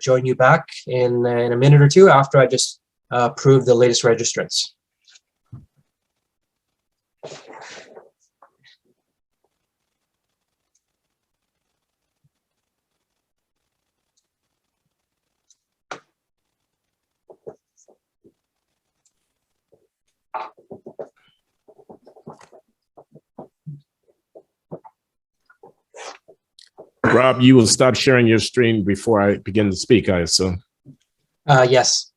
join you back in a minute or two after I just approve the latest registrants. Rob, you will stop sharing your screen before I begin to speak, I assume. Yes.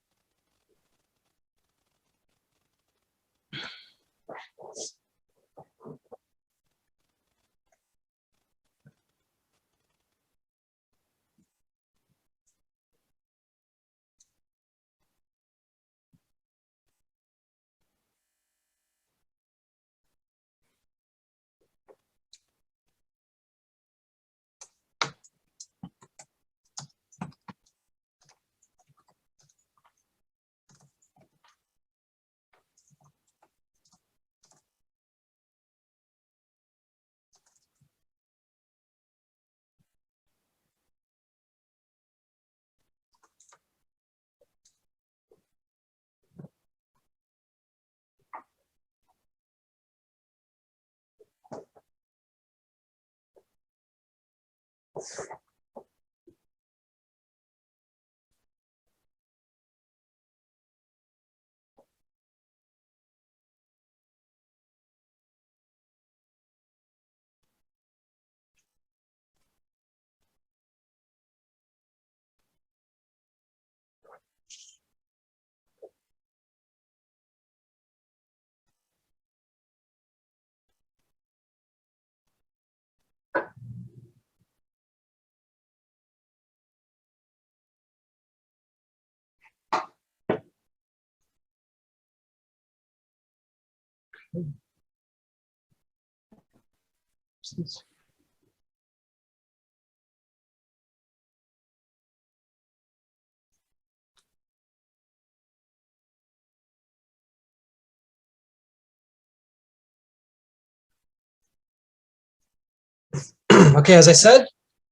Okay, as I said,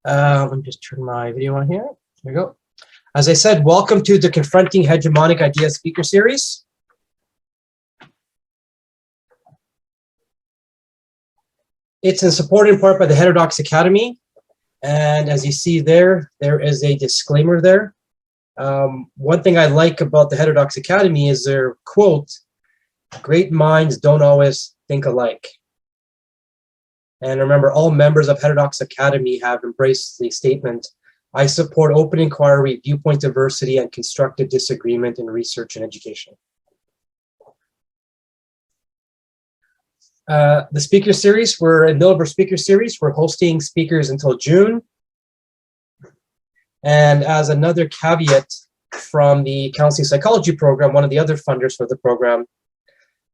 let me just turn my video on here. There we go. As I said, welcome to the Confronting Hegemonic Ideas speaker series. It's in support in part by the Heterodox Academy. And as you see there, there is a disclaimer there. One thing I like about the Heterodox Academy is their quote, "Great minds don't always think alike." And remember, all members of Heterodox Academy have embraced the statement, "I support open inquiry, viewpoint diversity, and constructive disagreement in research and education." The speaker series, we're in the middle of our speaker series. We're hosting speakers until June. And as another caveat from the counseling psychology program, one of the other funders for the program,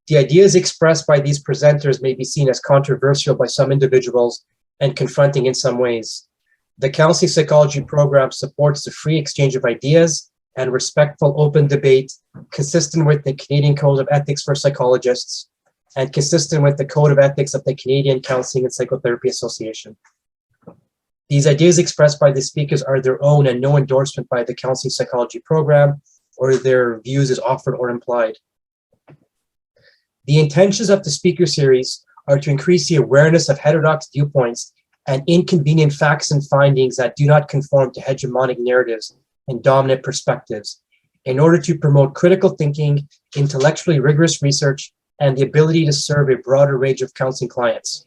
the ideas expressed by these presenters may be seen as controversial by some individuals and confronting in some ways. The counseling psychology program supports the free exchange of ideas and respectful open debate consistent with the Canadian Code of Ethics for Psychologists and consistent with the Code of Ethics of the Canadian Counselling and Psychotherapy Association. These ideas expressed by the speakers are their own and no endorsement by the counseling psychology program or their views is offered or implied. The intentions of the speaker series are to increase the awareness of heterodox viewpoints and inconvenient facts and findings that do not conform to hegemonic narratives and dominant perspectives in order to promote critical thinking, intellectually rigorous research, and the ability to serve a broader range of counseling clients.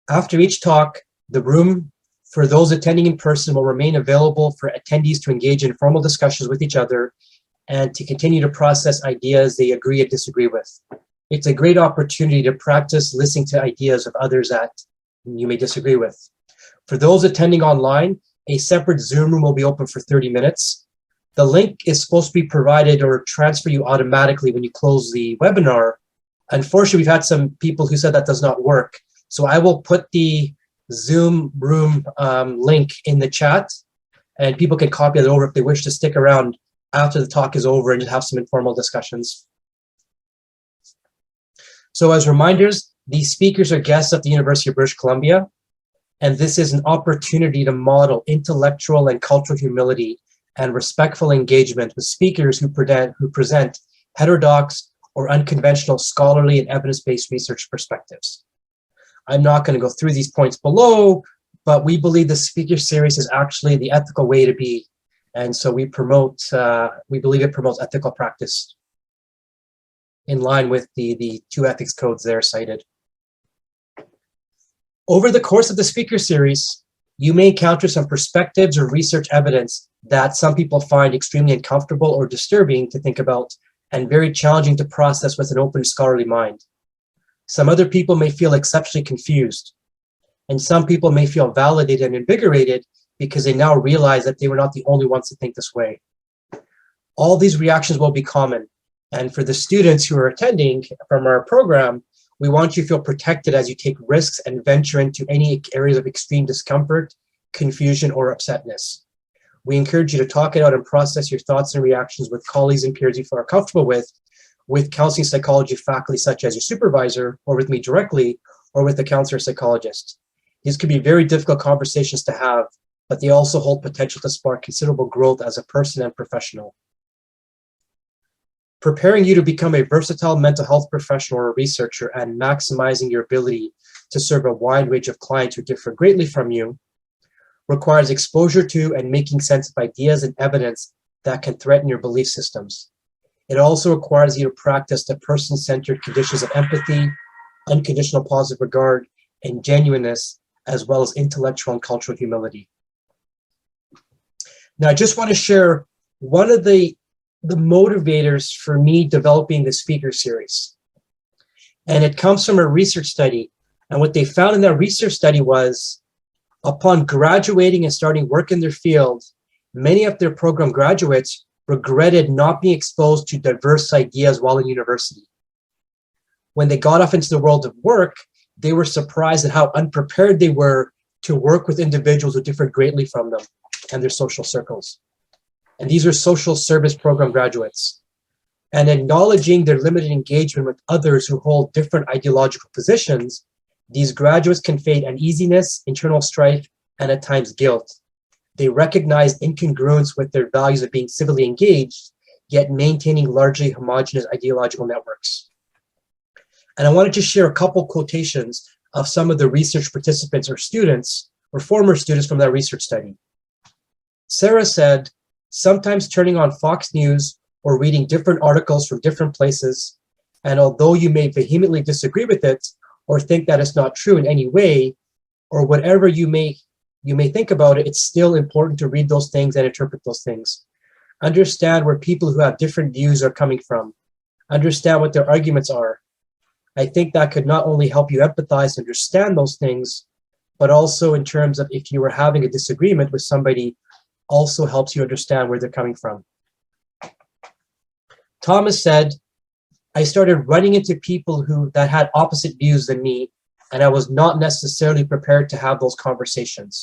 After each talk, the room for those attending in person will remain available for attendees to engage in formal discussions with each other and to continue to process ideas they agree and disagree with. It's a great opportunity to practice listening to ideas of others that you may disagree with. For those attending online, a separate Zoom room will be open for 30 minutes. The link is supposed to be provided or transfer you automatically when you close the webinar. Unfortunately, we've had some people who said that does not work. So I will put the Zoom room link in the chat and people can copy it over if they wish to stick around after the talk is over and just have some informal discussions. So as reminders, these speakers are guests of the University of British Columbia. And this is an opportunity to model intellectual and cultural humility and respectful engagement with speakers who present heterodox or unconventional scholarly and evidence-based research perspectives. I'm not going to go through these points below, but we believe the speaker series is actually the ethical way to be. And so we believe it promotes ethical practice in line with the two ethics codes there cited. Over the course of the speaker series, you may encounter some perspectives or research evidence that some people find extremely uncomfortable or disturbing to think about and very challenging to process with an open scholarly mind. Some other people may feel exceptionally confused, and some people may feel validated and invigorated because they now realize that they were not the only ones to think this way. All these reactions will be common, and for the students who are attending from our program, we want you to feel protected as you take risks and venture into any areas of extreme discomfort, confusion, or upsetness. We encourage you to talk it out and process your thoughts and reactions with colleagues and peers you feel comfortable with counseling psychology faculty such as your supervisor, or with me directly, or with the counselor psychologist. These could be very difficult conversations to have, but they also hold potential to spark considerable growth as a person and professional. Preparing you to become a versatile mental health professional or researcher and maximizing your ability to serve a wide range of clients who differ greatly from you requires exposure to and making sense of ideas and evidence that can threaten your belief systems. It also requires you to practice the person-centered conditions of empathy, unconditional positive regard, and genuineness, as well as intellectual and cultural humility. Now, I just want to share one of the motivators for me developing the speaker series. And it comes from a research study. And what they found in that research study was, upon graduating and starting work in their field, many of their program graduates regretted not being exposed to diverse ideas while in university. When they got off into the world of work, they were surprised at how unprepared they were to work with individuals who differed greatly from them and their social circles. And these are social service program graduates. And acknowledging their limited engagement with others who hold different ideological positions, these graduates can fade uneasiness, internal strife, and at times guilt. They recognize incongruence with their values of being civilly engaged, yet maintaining largely homogeneous ideological networks. And I wanted to share a couple quotations of some of the research participants or students or former students from that research study. Sarah said, "Sometimes turning on Fox News or reading different articles from different places, and although you may vehemently disagree with it or think that it's not true in any way, or whatever you may think about it, it's still important to read those things and interpret those things. Understand where people who have different views are coming from. Understand what their arguments are. I think that could not only help you empathize and understand those things, but also in terms of if you were having a disagreement with somebody, also helps you understand where they're coming from." Thomas said, "I started running into people that had opposite views than me, and I was not necessarily prepared to have those conversations.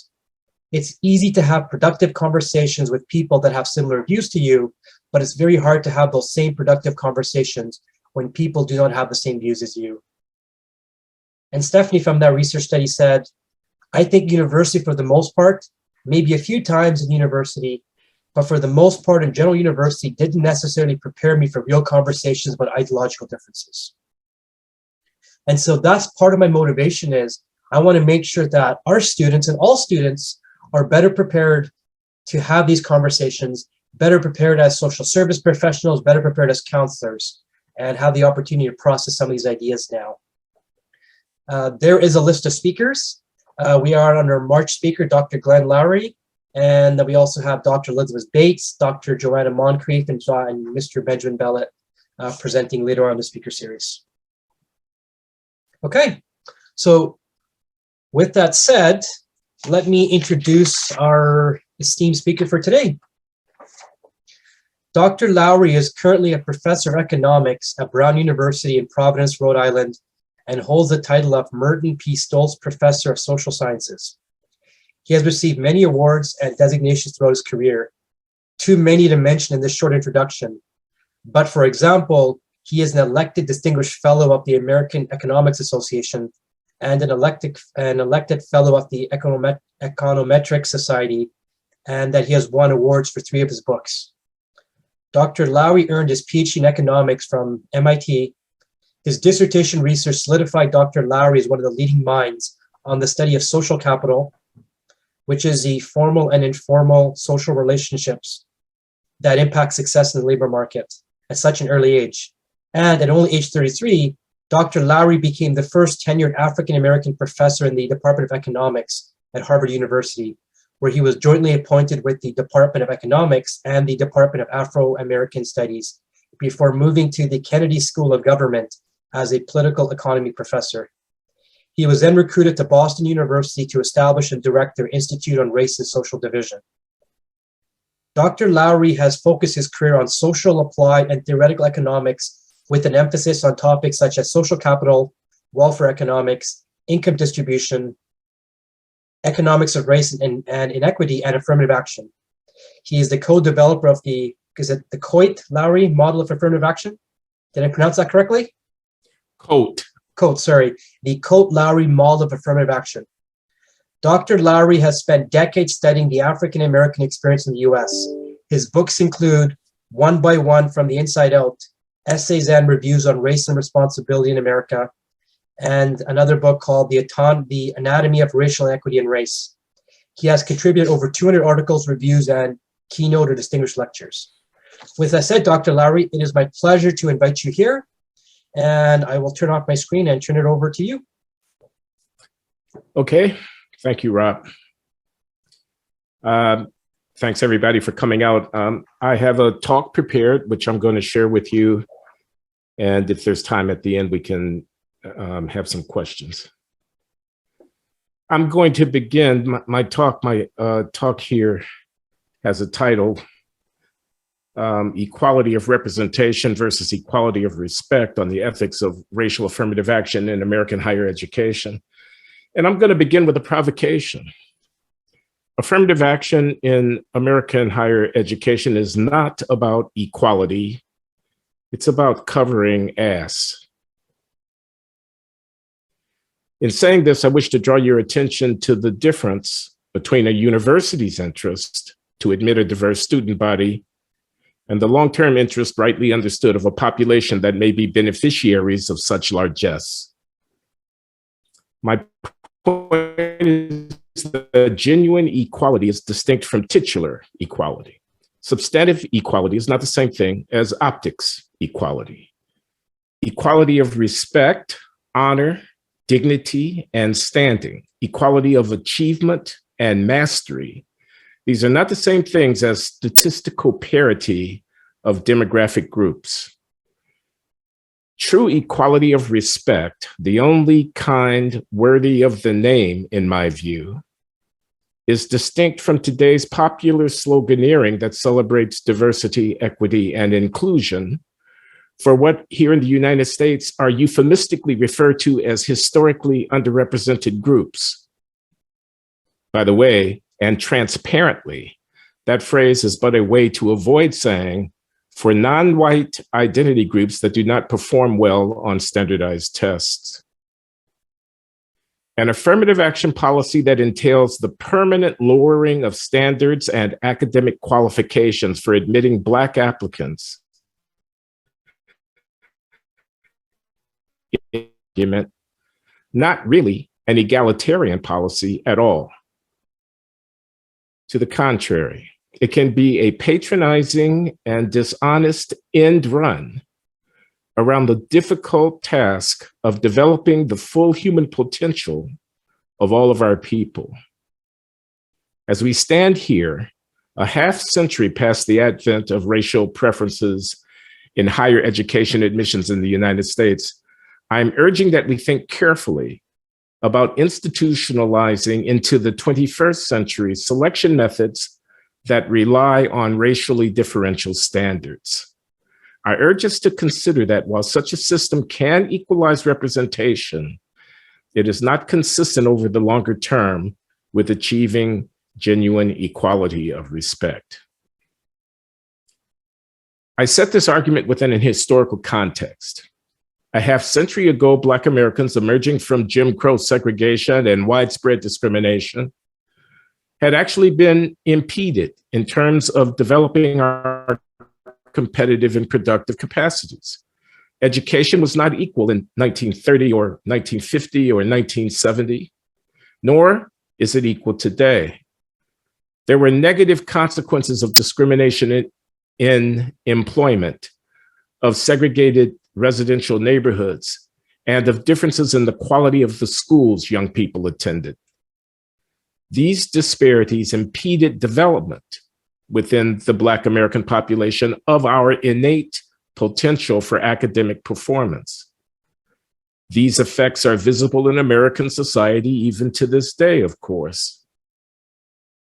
It's easy to have productive conversations with people that have similar views to you, but it's very hard to have those same productive conversations when people do not have the same views as you." And Stephanie from that research study said, "I think university for the most part, maybe a few times in university, but for the most part in general university didn't necessarily prepare me for real conversations about ideological differences." And so that's part of my motivation is I want to make sure that our students and all students are better prepared to have these conversations, better prepared as social service professionals, better prepared as counselors, and have the opportunity to process some of these ideas now. There is a list of speakers. We are on our March speaker, Dr. Glenn Lowry, and then we also have Dr. Elizabeth Bates, Dr. Joanna Moncrief, and Mr. Benjamin Bellett presenting later on in the speaker series. Okay, so with that said, let me introduce our esteemed speaker for today. Dr. Lowry is currently a professor of economics at Brown University in Providence, Rhode Island, and holds the title of Merton P. Stolz Professor of Social Sciences. He has received many awards and designations throughout his career, too many to mention in this short introduction. But for example, he is an elected Distinguished Fellow of the American Economics Association and an elected fellow of the Econometric Society, and that he has won awards for 3 of his books. Dr. Lowry earned his PhD in economics from MIT. His dissertation research solidified Dr. Lowry as one of the leading minds on the study of social capital, which is the formal and informal social relationships that impact success in the labor market at such an early age. And at only age 33, Dr. Lowry became the first tenured African-American professor in the Department of Economics at Harvard University, where he was jointly appointed with the Department of Economics and the Department of Afro-American Studies before moving to the Kennedy School of Government as a political economy professor. He was then recruited to Boston University to establish and direct their Institute on Race and Social Division. Dr. Lowry has focused his career on social, applied, and theoretical economics with an emphasis on topics such as social capital, welfare economics, income distribution, economics of race and inequity, and affirmative action. He is the co-developer of the Coit-Lowry model of affirmative action. Did I pronounce that correctly? The Coit-Lowry model of affirmative action. Dr. Lowry has spent decades studying the African-American experience in the US. His books include One by One from the Inside Out, Essays and Reviews on Race and Responsibility in America, and another book called The Anatomy of Racial Equity and Race. He has contributed over 200 articles, reviews, and keynote or distinguished lectures. With that said, Dr. Lowry, it is my pleasure to invite you here, and I will turn off my screen and turn it over to you. Okay, thank you, Rob. Thanks everybody for coming out. I have a talk prepared, which I'm going to share with you. And if there's time at the end, we can have some questions. I'm going to begin my talk here has a title, Equality of Representation versus Equality of Respect on the Ethics of Racial Affirmative Action in American Higher Education. And I'm going to begin with a provocation. Affirmative action in American higher education is not about equality. It's about covering ass. In saying this, I wish to draw your attention to the difference between a university's interest to admit a diverse student body and the long-term interest rightly understood of a population that may be beneficiaries of such largesse. My point is that genuine equality is distinct from titular equality. Substantive equality is not the same thing as optics equality. Equality of respect, honor, dignity, and standing, equality of achievement and mastery. These are not the same things as statistical parity of demographic groups. True equality of respect, the only kind worthy of the name, in my view, is distinct from today's popular sloganeering that celebrates diversity, equity, and inclusion for what here in the United States are euphemistically referred to as historically underrepresented groups. By the way, and transparently, that phrase is but a way to avoid saying for non-white identity groups that do not perform well on standardized tests. An affirmative action policy that entails the permanent lowering of standards and academic qualifications for admitting Black applicants not really an egalitarian policy at all. To the contrary, it can be a patronizing and dishonest end run around the difficult task of developing the full human potential of all of our people. As we stand here, a half-century past the advent of racial preferences in higher education admissions in the United States, I'm urging that we think carefully about institutionalizing into the 21st century selection methods that rely on racially differential standards. I urge us to consider that while such a system can equalize representation, it is not consistent over the longer term with achieving genuine equality of respect. I set this argument within a historical context. A half-century ago, Black Americans emerging from Jim Crow segregation and widespread discrimination had actually been impeded in terms of developing our competitive and productive capacities. Education was not equal in 1930 or 1950 or 1970, nor is it equal today. There were negative consequences of discrimination in employment, of segregated residential neighborhoods, and of differences in the quality of the schools young people attended. These disparities impeded development within the Black American population of our innate potential for academic performance. These effects are visible in American society even to this day, of course.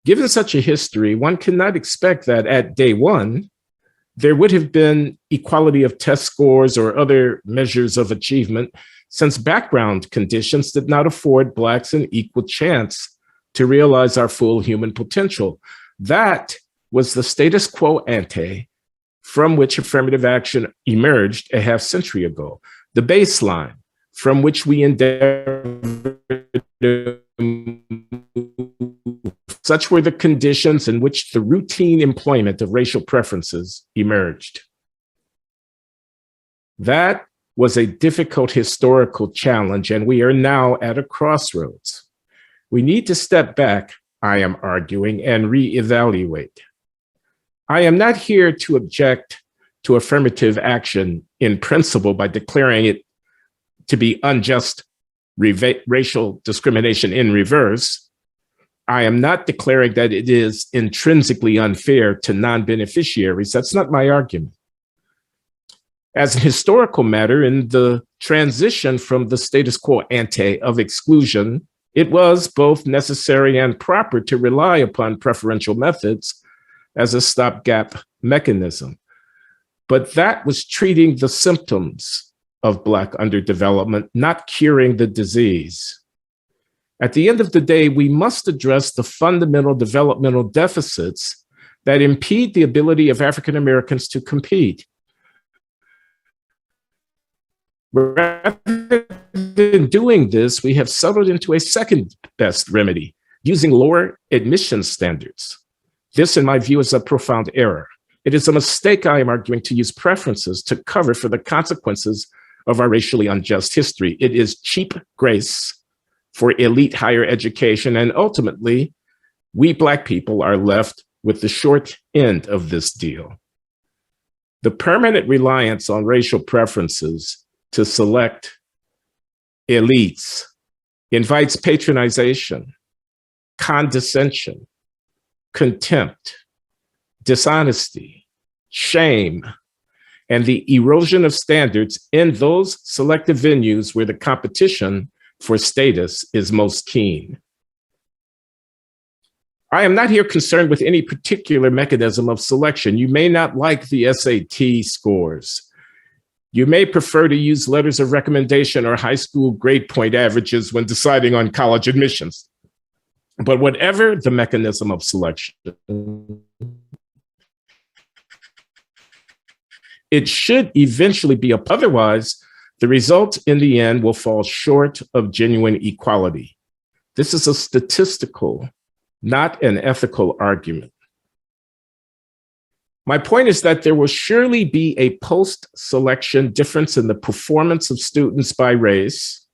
Given such a history, one cannot expect that at day one, there would have been equality of test scores or other measures of achievement, since background conditions did not afford Blacks an equal chance to realize our full human potential. That was the status quo ante from which affirmative action emerged a half century ago, the baseline from which we endeavor to move. Such were the conditions in which the routine employment of racial preferences emerged. That was a difficult historical challenge, and we are now at a crossroads. We need to step back, I am arguing, and reevaluate. I am not here to object to affirmative action in principle by declaring it to be unjust racial discrimination in reverse. I am not declaring that it is intrinsically unfair to non-beneficiaries. That's not my argument. As a historical matter, in the transition from the status quo ante of exclusion, it was both necessary and proper to rely upon preferential methods as a stopgap mechanism. But that was treating the symptoms of Black underdevelopment, not curing the disease. At the end of the day, we must address the fundamental developmental deficits that impede the ability of African Americans to compete. Rather than doing this, we have settled into a second best remedy, using lower admission standards. This, in my view, is a profound error. It is a mistake, I am arguing, to use preferences to cover for the consequences of our racially unjust history. It is cheap grace for elite higher education, and ultimately, we Black people are left with the short end of this deal. The permanent reliance on racial preferences to select elites invites patronization, condescension, contempt, dishonesty, shame, and the erosion of standards in those selective venues where the competition for status is most keen. I am not here concerned with any particular mechanism of selection. You may not like the SAT scores. You may prefer to use letters of recommendation or high school grade point averages when deciding on college admissions. But whatever the mechanism of selection, it should eventually be up. Otherwise, the result in the end will fall short of genuine equality. This is a statistical, not an ethical argument. My point is that there will surely be a post-selection difference in the performance of students by race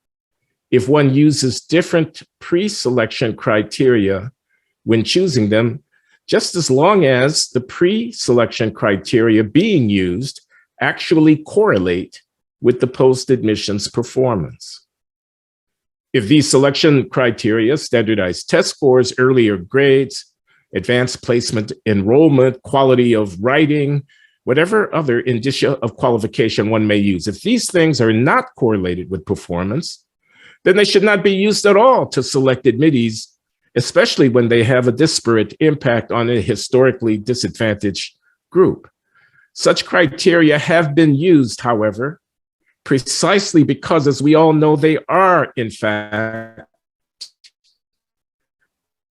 if one uses different pre-selection criteria when choosing them, just as long as the pre-selection criteria being used actually correlate with the post-admissions performance. If these selection criteria, standardized test scores, earlier grades, advanced placement enrollment, quality of writing, whatever other indicia of qualification one may use, if these things are not correlated with performance, then they should not be used at all to select admittees, especially when they have a disparate impact on a historically disadvantaged group. Such criteria have been used, however, precisely because, as we all know, they are, in fact,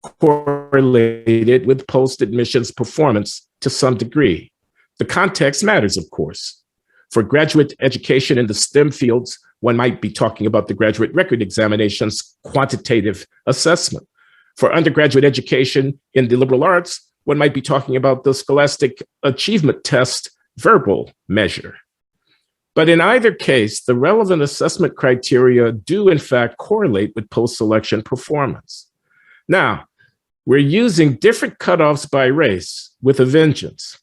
correlated with post-admissions performance to some degree. The context matters, of course. For graduate education in the STEM fields, one might be talking about the graduate record examination's quantitative assessment. For undergraduate education in the liberal arts, one might be talking about the Scholastic Achievement Test verbal measure. But in either case, the relevant assessment criteria do in fact correlate with post-selection performance. Now, we're using different cutoffs by race with a vengeance.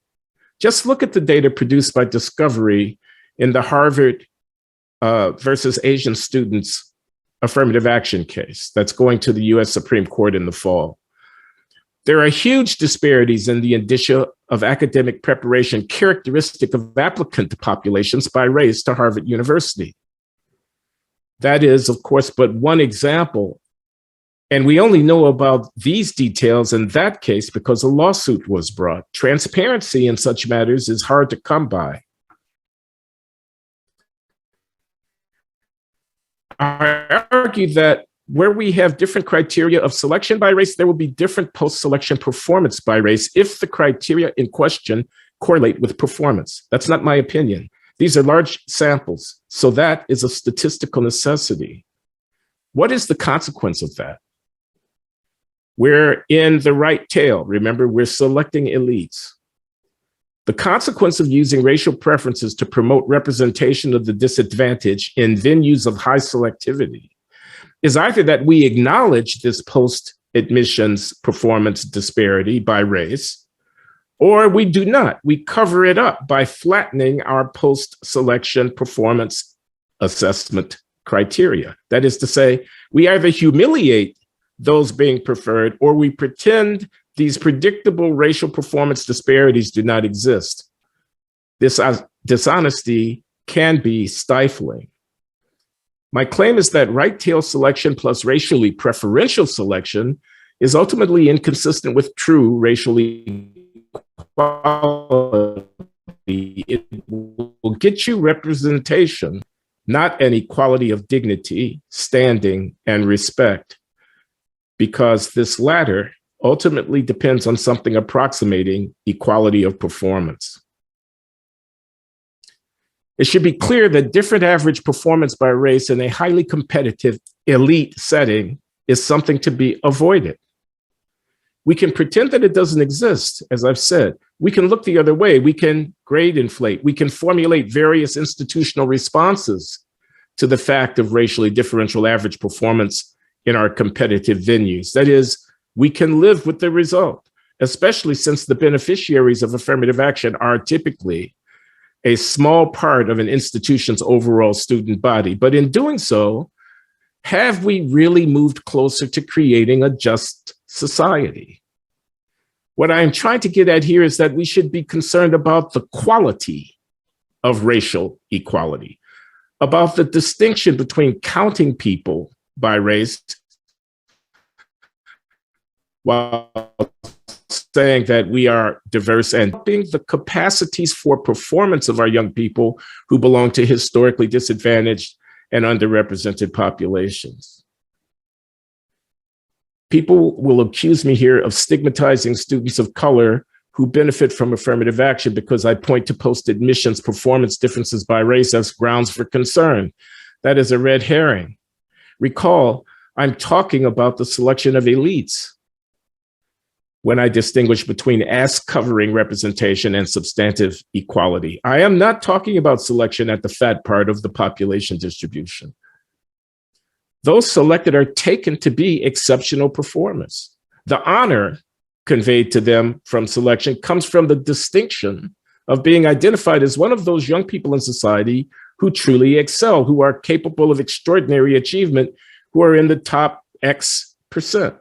Just look at the data produced by Discovery in the Harvard versus Asian students affirmative action case that's going to the US Supreme Court in the fall. There are huge disparities in the indicia of academic preparation characteristic of applicant populations by race to Harvard University. That is, of course, but one example. And we only know about these details in that case because a lawsuit was brought. Transparency in such matters is hard to come by. I argue that where we have different criteria of selection by race, there will be different post-selection performance by race if the criteria in question correlate with performance. That's not my opinion. These are large samples, so that is a statistical necessity. What is the consequence of that? We're in the right tail. Remember, we're selecting elites. The consequence of using racial preferences to promote representation of the disadvantaged in venues of high selectivity is either that we acknowledge this post-admissions performance disparity by race, or we do not. We cover it up by flattening our post-selection performance assessment criteria. That is to say, we either humiliate those being preferred or we pretend these predictable racial performance disparities do not exist. This dishonesty can be stifling. My claim is that right tail selection plus racially preferential selection is ultimately inconsistent with true racial equality. It will get you representation, not an equality of dignity, standing, and respect, because this latter ultimately depends on something approximating equality of performance. It should be clear that different average performance by race in a highly competitive elite setting is something to be avoided. We can pretend that it doesn't exist, as I've said. We can look the other way. We can grade inflate. We can formulate various institutional responses to the fact of racially differential average performance in our competitive venues. That is, we can live with the result, especially since the beneficiaries of affirmative action are typically a small part of an institution's overall student body. But in doing so, have we really moved closer to creating a just society? What I'm trying to get at here is that we should be concerned about the quality of racial equality, about the distinction between counting people by race while saying that we are diverse and helping the capacities for performance of our young people who belong to historically disadvantaged and underrepresented populations. People will accuse me here of stigmatizing students of color who benefit from affirmative action because I point to post-admissions performance differences by race as grounds for concern. That is a red herring. Recall, I'm talking about the selection of elites when I distinguish between ass-covering representation and substantive equality. I am not talking about selection at the fat part of the population distribution. Those selected are taken to be exceptional performers. The honor conveyed to them from selection comes from the distinction of being identified as one of those young people in society who truly excel, who are capable of extraordinary achievement, who are in the top X%.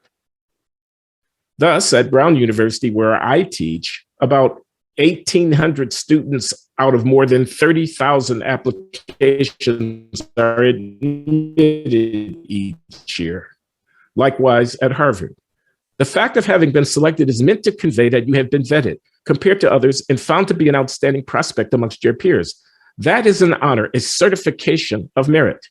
Thus, at Brown University, where I teach, about 1,800 students out of more than 30,000 applications are admitted each year. Likewise, at Harvard. The fact of having been selected is meant to convey that you have been vetted, compared to others, and found to be an outstanding prospect amongst your peers. That is an honor, a certification of merit.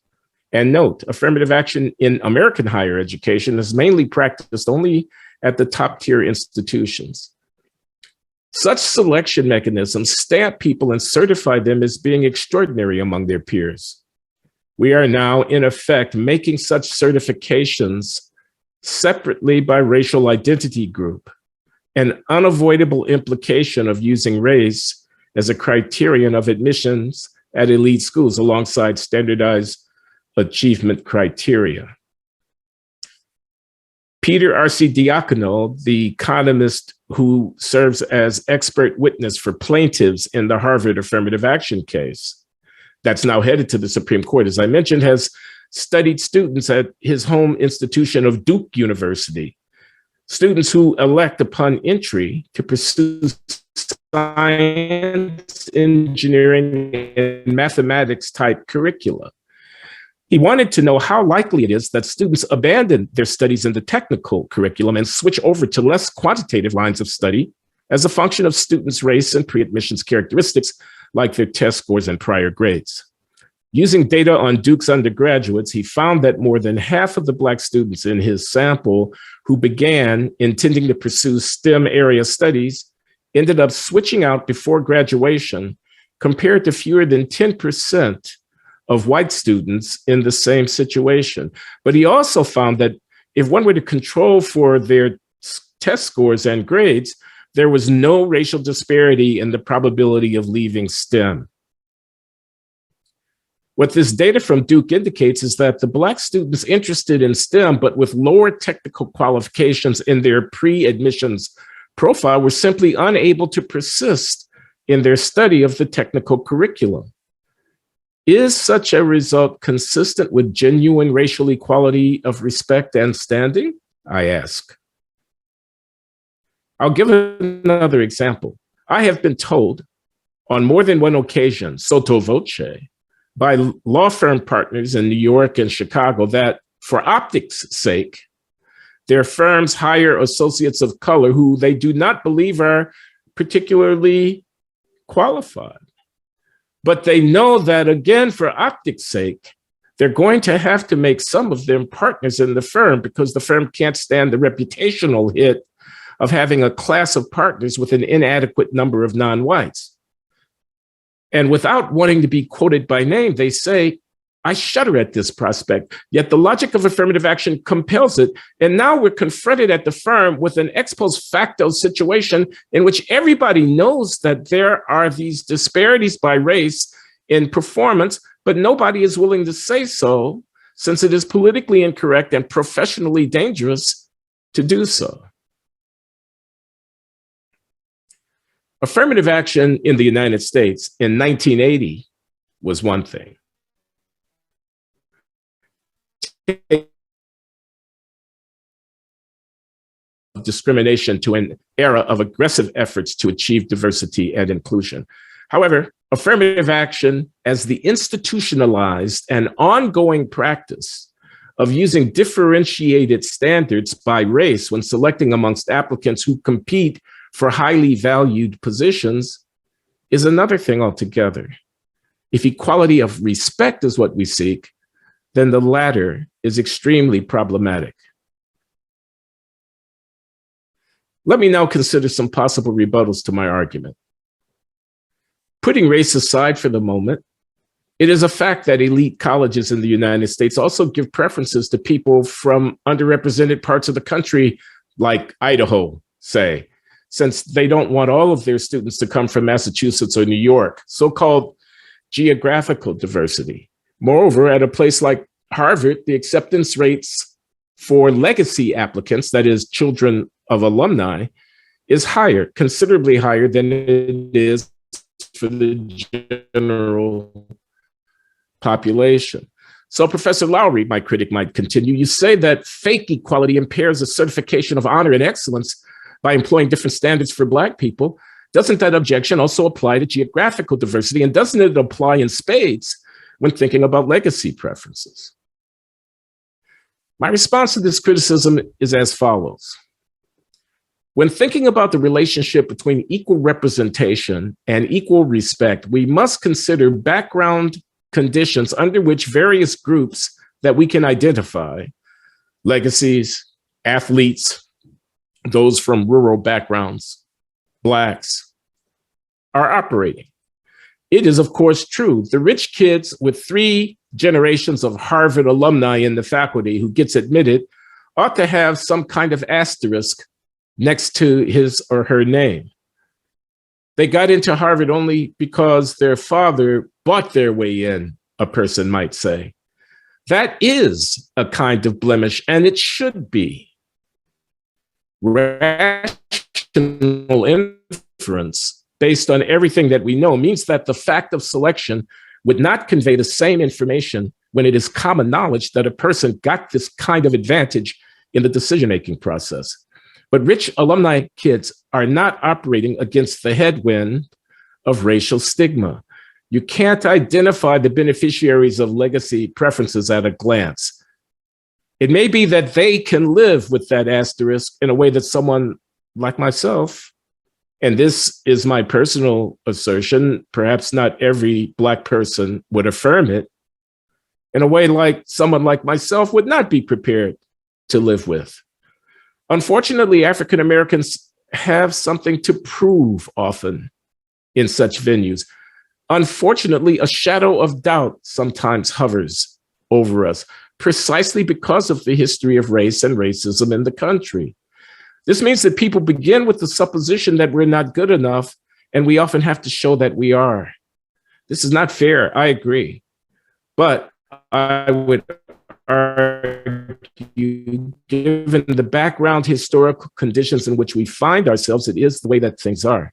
And note, affirmative action in American higher education is mainly practiced only at the top tier institutions. Such selection mechanisms stamp people and certify them as being extraordinary among their peers. We are now, in effect, making such certifications separately by racial identity group, an unavoidable implication of using race as a criterion of admissions at elite schools alongside standardized achievement criteria. Peter R.C. Diacono, the economist who serves as expert witness for plaintiffs in the Harvard affirmative action case, that's now headed to the Supreme Court, as I mentioned, has studied students at his home institution of Duke University, students who elect upon entry to pursue science, engineering, and mathematics type curricula. He wanted to know how likely it is that students abandon their studies in the technical curriculum and switch over to less quantitative lines of study as a function of students' race and pre-admissions characteristics, like their test scores and prior grades. Using data on Duke's undergraduates, he found that more than half of the Black students in his sample who began intending to pursue STEM area studies ended up switching out before graduation, compared to fewer than 10% of white students in the same situation. But he also found that if one were to control for their test scores and grades, there was no racial disparity in the probability of leaving STEM. What this data from Duke indicates is that the Black students interested in STEM, but with lower technical qualifications in their pre-admissions profile, were simply unable to persist in their study of the technical curriculum. Is such a result consistent with genuine racial equality of respect and standing? I ask. I'll give another example. I have been told on more than one occasion, sotto voce, by law firm partners in New York and Chicago that for optics' sake, their firms hire associates of color who they do not believe are particularly qualified. But they know that, again, for optics' sake, they're going to have to make some of them partners in the firm because the firm can't stand the reputational hit of having a class of partners with an inadequate number of non-whites. And without wanting to be quoted by name, they say, I shudder at this prospect, yet the logic of affirmative action compels it. And now we're confronted at the firm with an ex post facto situation in which everybody knows that there are these disparities by race in performance, but nobody is willing to say so, since it is politically incorrect and professionally dangerous to do so. Affirmative action in the United States in 1980 was one thing. Discrimination to an era of aggressive efforts to achieve diversity and inclusion. However, affirmative action as the institutionalized and ongoing practice of using differentiated standards by race when selecting amongst applicants who compete for highly valued positions is another thing altogether. If equality of respect is what we seek, then the latter is extremely problematic. Let me now consider some possible rebuttals to my argument. Putting race aside for the moment, it is a fact that elite colleges in the United States also give preferences to people from underrepresented parts of the country, like Idaho, say, since they don't want all of their students to come from Massachusetts or New York, so-called geographical diversity. Moreover, at a place like Harvard, the acceptance rates for legacy applicants, that is, children of alumni, is higher, considerably higher than it is for the general population. So, Professor Lowry, my critic, might continue, you say that fake equality impairs the certification of honor and excellence by employing different standards for Black people. Doesn't that objection also apply to geographical diversity? And doesn't it apply in spades when thinking about legacy preferences? My response to this criticism is as follows. When thinking about the relationship between equal representation and equal respect, we must consider background conditions under which various groups that we can identify, legacies, athletes, those from rural backgrounds, Blacks, are operating. It is, of course, true. The rich kids with 3 generations of Harvard alumni in the faculty who gets admitted ought to have some kind of asterisk next to his or her name. They got into Harvard only because their father bought their way in, a person might say. That is a kind of blemish, and it should be. Rational inference based on everything that we know means that the fact of selection would not convey the same information when it is common knowledge that a person got this kind of advantage in the decision-making process. But rich alumni kids are not operating against the headwind of racial stigma. You can't identify the beneficiaries of legacy preferences at a glance. It may be that they can live with that asterisk in a way that someone like myself, and this is my personal assertion, perhaps not every Black person would affirm it, in a way like someone like myself would not be prepared to live with. Unfortunately, African Americans have something to prove often in such venues. Unfortunately, a shadow of doubt sometimes hovers over us, precisely because of the history of race and racism in the country. This means that people begin with the supposition that we're not good enough, and we often have to show that we are. This is not fair, I agree. But I would argue, given the background historical conditions in which we find ourselves, it is the way that things are.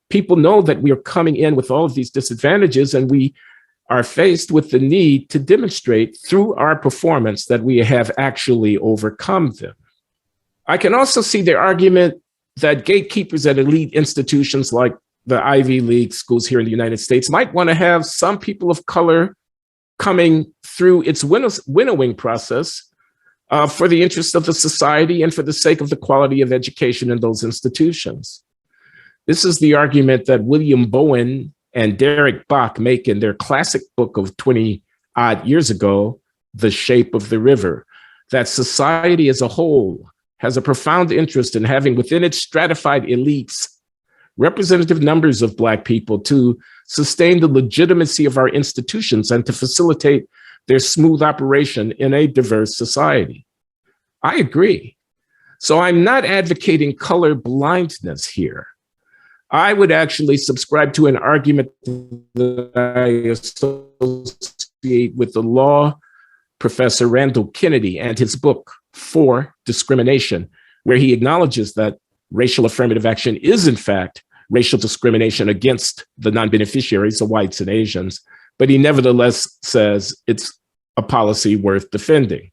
People know that we are coming in with all of these disadvantages, and we are faced with the need to demonstrate through our performance that we have actually overcome them. I can also see the argument that gatekeepers at elite institutions like the Ivy League schools here in the United States might want to have some people of color coming through its winnowing process for the interest of the society and for the sake of the quality of education in those institutions. This is the argument that William Bowen and Derek Bach make in their classic book of 20-odd years ago, The Shape of the River, that society as a whole has a profound interest in having within its stratified elites representative numbers of Black people to sustain the legitimacy of our institutions and to facilitate their smooth operation in a diverse society. I agree. So I'm not advocating color blindness here. I would actually subscribe to an argument that I associate with the law professor Randall Kennedy and his book, For Discrimination, where he acknowledges that racial affirmative action is, in fact, racial discrimination against the non-beneficiaries, the whites and Asians, but he nevertheless says it's a policy worth defending.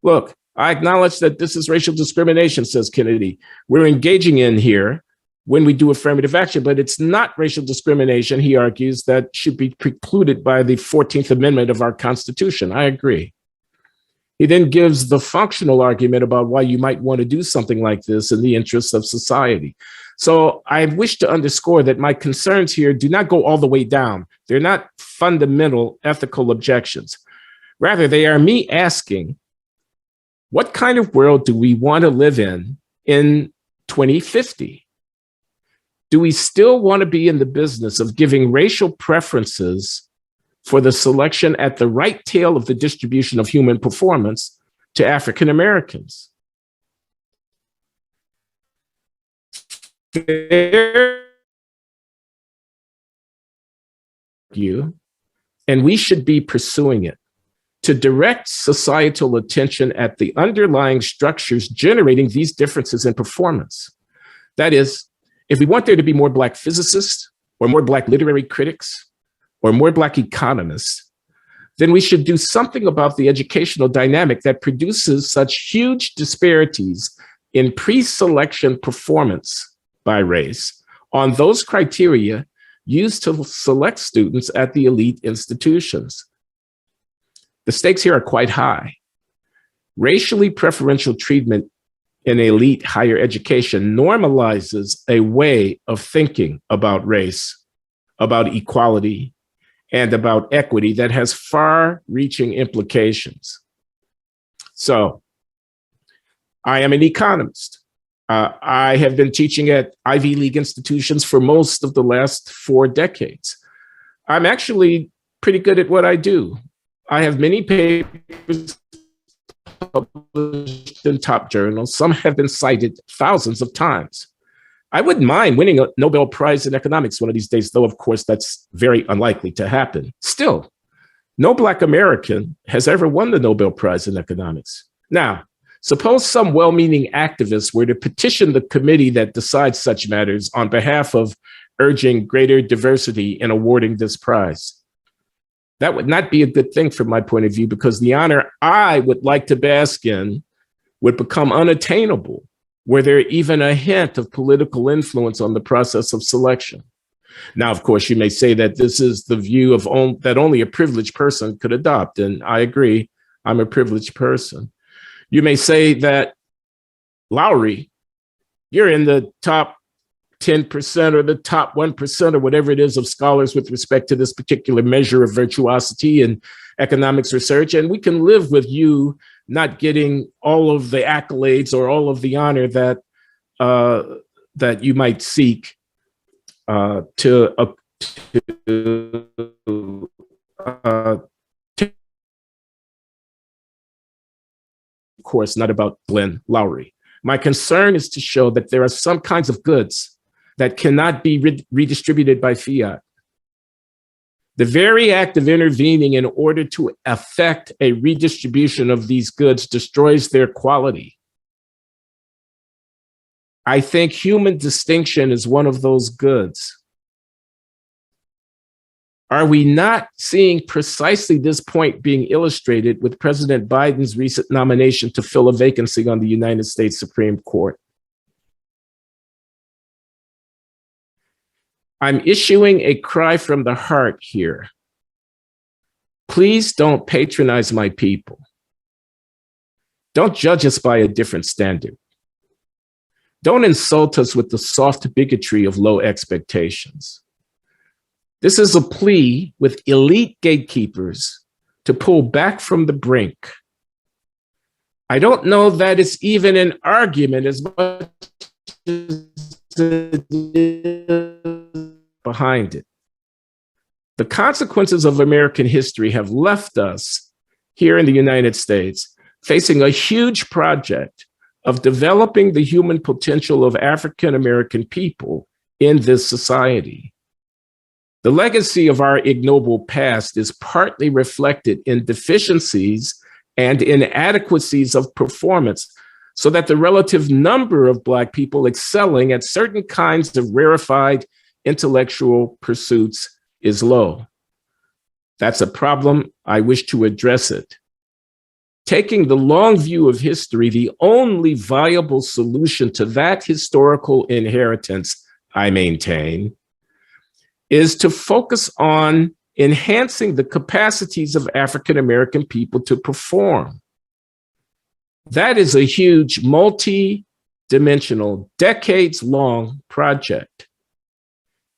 Look, I acknowledge that this is racial discrimination, says Kennedy. We're engaging in here when we do affirmative action, but it's not racial discrimination, he argues, that should be precluded by the 14th Amendment of our Constitution. I agree. He then gives the functional argument about why you might want to do something like this in the interests of society. So I wish to underscore that my concerns here do not go all the way down. They're not fundamental ethical objections. Rather, they are me asking, what kind of world do we want to live in 2050? Do we still want to be in the business of giving racial preferences for the selection at the right tail of the distribution of human performance to African Americans? And we should be pursuing it to direct societal attention at the underlying structures generating these differences in performance. That is, if we want there to be more Black physicists or more Black literary critics or more Black economists, then we should do something about the educational dynamic that produces such huge disparities in pre-selection performance by race on those criteria used to select students at the elite institutions. The stakes here are quite high. Racially preferential treatment in elite higher education normalizes a way of thinking about race, about equality, and about equity that has far-reaching implications. So, I am an economist. I have been teaching at Ivy League institutions for most of the last 4 decades. I'm actually pretty good at what I do. I have many papers published in top journals. Some have been cited thousands of times. I wouldn't mind winning a Nobel Prize in economics one of these days, though, of course, that's very unlikely to happen. Still, no Black American has ever won the Nobel Prize in economics. Now, suppose some well-meaning activists were to petition the committee that decides such matters on behalf of urging greater diversity in awarding this prize. That would not be a good thing from my point of view, because the honor I would like to bask in would become unattainable were there even a hint of political influence on the process of selection. Now, of course, you may say that this is the view of that only a privileged person could adopt, and I agree, I'm a privileged person. You may say that, Lowry, you're in the top 10% or the top 1% or whatever it is of scholars with respect to this particular measure of virtuosity in economics research, and we can live with you not getting all of the accolades or all of the honor that that you might seek of course, not about Glenn Loury. My concern is to show that there are some kinds of goods that cannot be redistributed by fiat. The very act of intervening in order to effect a redistribution of these goods destroys their quality. I think human distinction is one of those goods. Are we not seeing precisely this point being illustrated with President Biden's recent nomination to fill a vacancy on the United States Supreme Court? I'm issuing a cry from the heart here. Please don't patronize my people. Don't judge us by a different standard. Don't insult us with the soft bigotry of low expectations. This is a plea with elite gatekeepers to pull back from the brink. I don't know that it's even an argument as much as it is behind it. The consequences of American history have left us here in the United States facing a huge project of developing the human potential of African American people in this society. The legacy of our ignoble past is partly reflected in deficiencies and inadequacies of performance, so that the relative number of Black people excelling at certain kinds of rarefied intellectual pursuits is low. That's a problem. I wish to address it. Taking the long view of history, the only viable solution to that historical inheritance, I maintain, is to focus on enhancing the capacities of African American people to perform. That is a huge, multi-dimensional, decades-long project.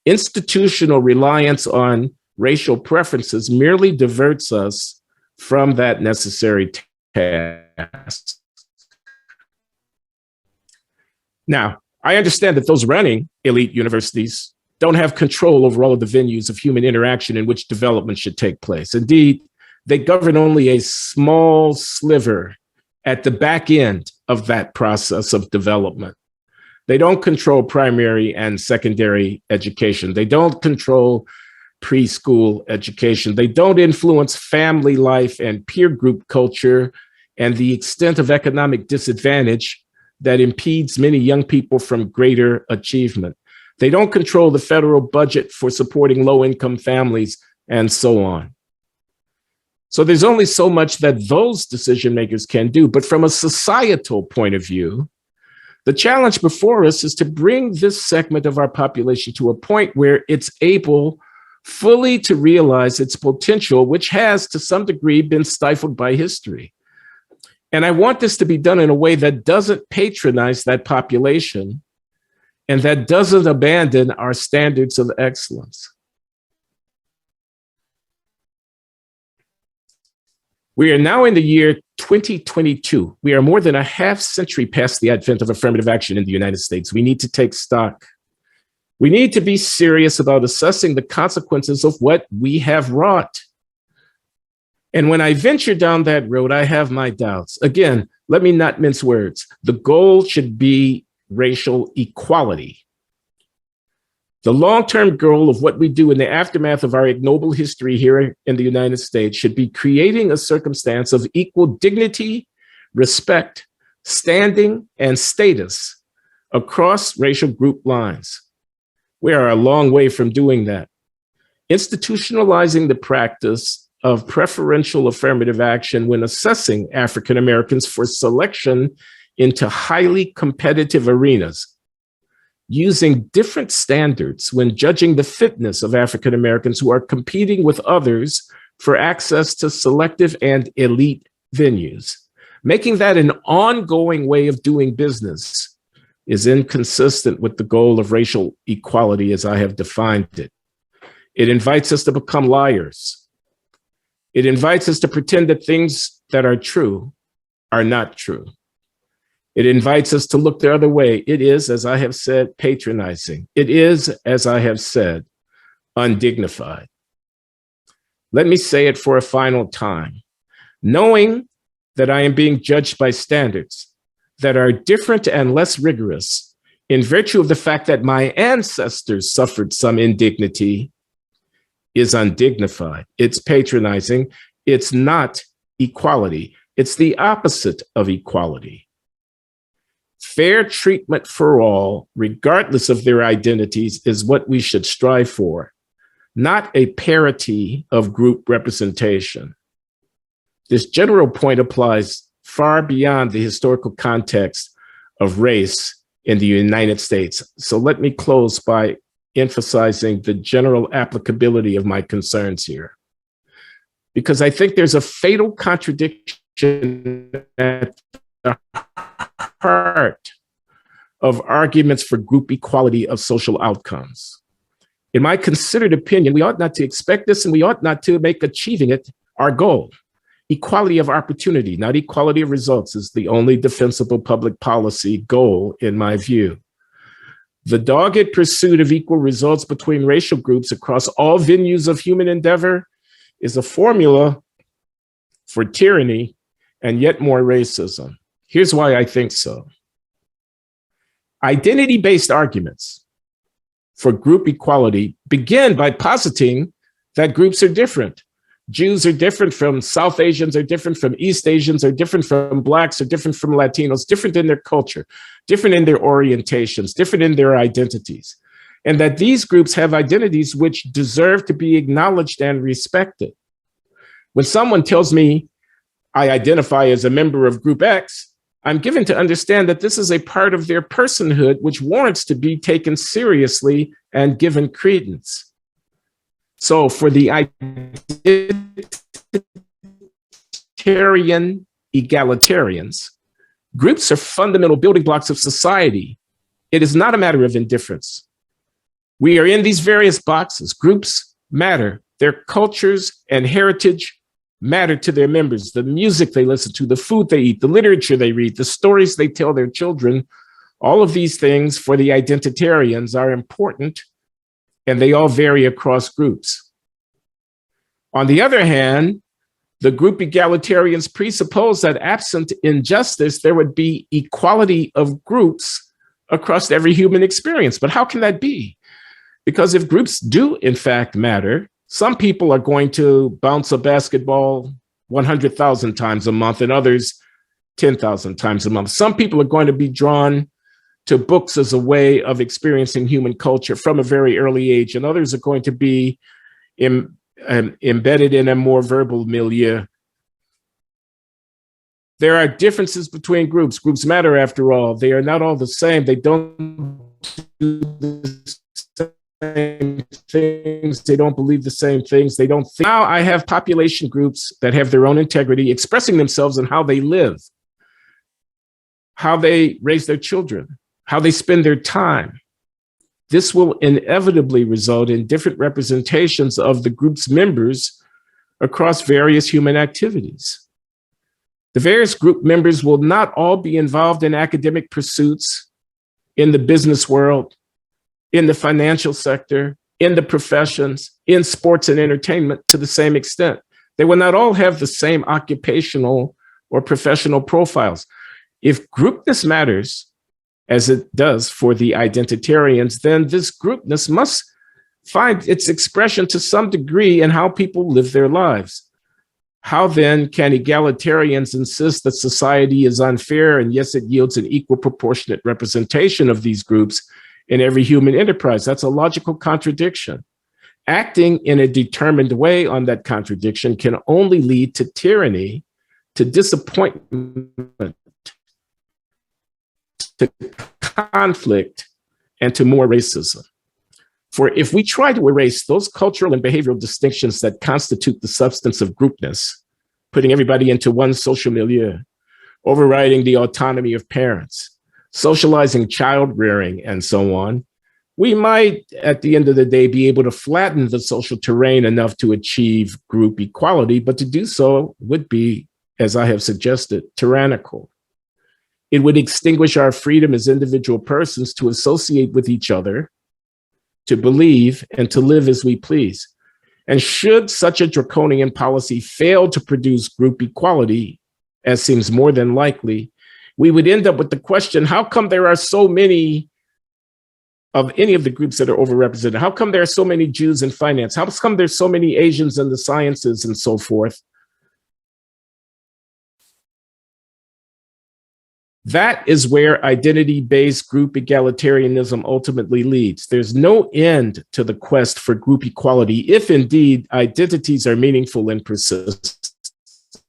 Institutional reliance on racial preferences merely diverts us from that necessary task. Now, I understand that those running elite universities don't have control over all of the venues of human interaction in which development should take place. Indeed, they govern only a small sliver at the back end of that process of development. They don't control primary and secondary education. They don't control preschool education. They don't influence family life and peer group culture and the extent of economic disadvantage that impedes many young people from greater achievement. They don't control the federal budget for supporting low-income families, and so on. So there's only so much that those decision makers can do. But from a societal point of view, the challenge before us is to bring this segment of our population to a point where it's able fully to realize its potential, which has to some degree been stifled by history. And I want this to be done in a way that doesn't patronize that population and that doesn't abandon our standards of excellence. We are now in the year 2022. We are more than a half century past the advent of affirmative action in the United States. We need to take stock. We need to be serious about assessing the consequences of what we have wrought. And when I venture down that road, I have my doubts. Again, let me not mince words. The goal should be racial equality. The long-term goal of what we do in the aftermath of our ignoble history here in the United States should be creating a circumstance of equal dignity, respect, standing, and status across racial group lines. We are a long way from doing that. Institutionalizing the practice of preferential affirmative action when assessing African Americans for selection into highly competitive arenas, using different standards when judging the fitness of African Americans who are competing with others for access to selective and elite venues. Making that an ongoing way of doing business is inconsistent with the goal of racial equality as I have defined it. It invites us to become liars. It invites us to pretend that things that are true are not true. It invites us to look the other way. It is, as I have said, patronizing. It is, as I have said, undignified. Let me say it for a final time. Knowing that I am being judged by standards that are different and less rigorous in virtue of the fact that my ancestors suffered some indignity is undignified. It's patronizing. It's not equality. It's the opposite of equality. Fair treatment for all, regardless of their identities, is what we should strive for, not a parity of group representation. This general point applies far beyond the historical context of race in the United States. So let me close by emphasizing the general applicability of my concerns here, because I think there's a fatal contradiction at the heart of arguments for group equality of social outcomes. In my considered opinion, we ought not to expect this, and we ought not to make achieving it our goal. Equality of opportunity, not equality of results, is the only defensible public policy goal in my view. The dogged pursuit of equal results between racial groups across all venues of human endeavor is a formula for tyranny and yet more racism. Here's why I think so. Identity-based arguments for group equality begin by positing that groups are different. Jews are different from South Asians, are different from East Asians, are different from Blacks, are different from Latinos, different in their culture, different in their orientations, different in their identities. And that these groups have identities which deserve to be acknowledged and respected. When someone tells me I identify as a member of Group X, I'm given to understand that this is a part of their personhood which warrants to be taken seriously and given credence. So for the egalitarians, groups are fundamental building blocks of society. It is not a matter of indifference. We are in these various boxes. Groups matter. Their cultures and heritage matter to their members. The music they listen to, the food they eat, the literature they read, the stories they tell their children, all of these things for the identitarians are important, and they all vary across groups. On the other hand, the group egalitarians presuppose that absent injustice, there would be equality of groups across every human experience. But how can that be? Because if groups do, in fact, matter, some people are going to bounce a basketball 100,000 times a month and others 10,000 times a month. Some people are going to be drawn to books as a way of experiencing human culture from a very early age, and others are going to be embedded in a more verbal milieu. There are differences between groups. Groups matter, after all. They are not all the same. They don't do the same things. They don't believe the same things. They don't think. Now I have population groups that have their own integrity, expressing themselves in how they live, how they raise their children, how they spend their time. This will inevitably result in different representations of the group's members across various human activities. The various group members will not all be involved in academic pursuits, in the business world, in the financial sector, in the professions, in sports and entertainment to the same extent. They will not all have the same occupational or professional profiles. If groupness matters, as it does for the identitarians, then this groupness must find its expression to some degree in how people live their lives. How then can egalitarians insist that society is unfair and yes, it yields an equal proportionate representation of these groups in every human enterprise? That's a logical contradiction. Acting in a determined way on that contradiction can only lead to tyranny, to disappointment, to conflict, and to more racism. For if we try to erase those cultural and behavioral distinctions that constitute the substance of groupness, putting everybody into one social milieu, overriding the autonomy of parents, socializing child rearing, and so on, we might, at the end of the day, be able to flatten the social terrain enough to achieve group equality, but to do so would be, as I have suggested, tyrannical. It would extinguish our freedom as individual persons to associate with each other, to believe, and to live as we please. And should such a draconian policy fail to produce group equality, as seems more than likely, we would end up with the question, how come there are so many of any of the groups that are overrepresented? How come there are so many Jews in finance? How come there's so many Asians in the sciences and so forth? That is where identity-based group egalitarianism ultimately leads. There's no end to the quest for group equality if indeed identities are meaningful and persistent.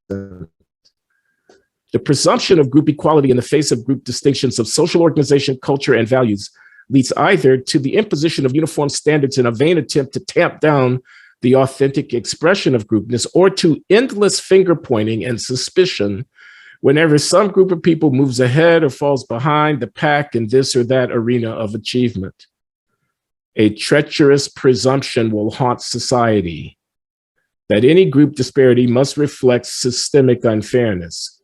The presumption of group equality in the face of group distinctions of social organization, culture, and values leads either to the imposition of uniform standards in a vain attempt to tamp down the authentic expression of groupness, or to endless finger pointing and suspicion whenever some group of people moves ahead or falls behind the pack in this or that arena of achievement. A treacherous presumption will haunt society that any group disparity must reflect systemic unfairness.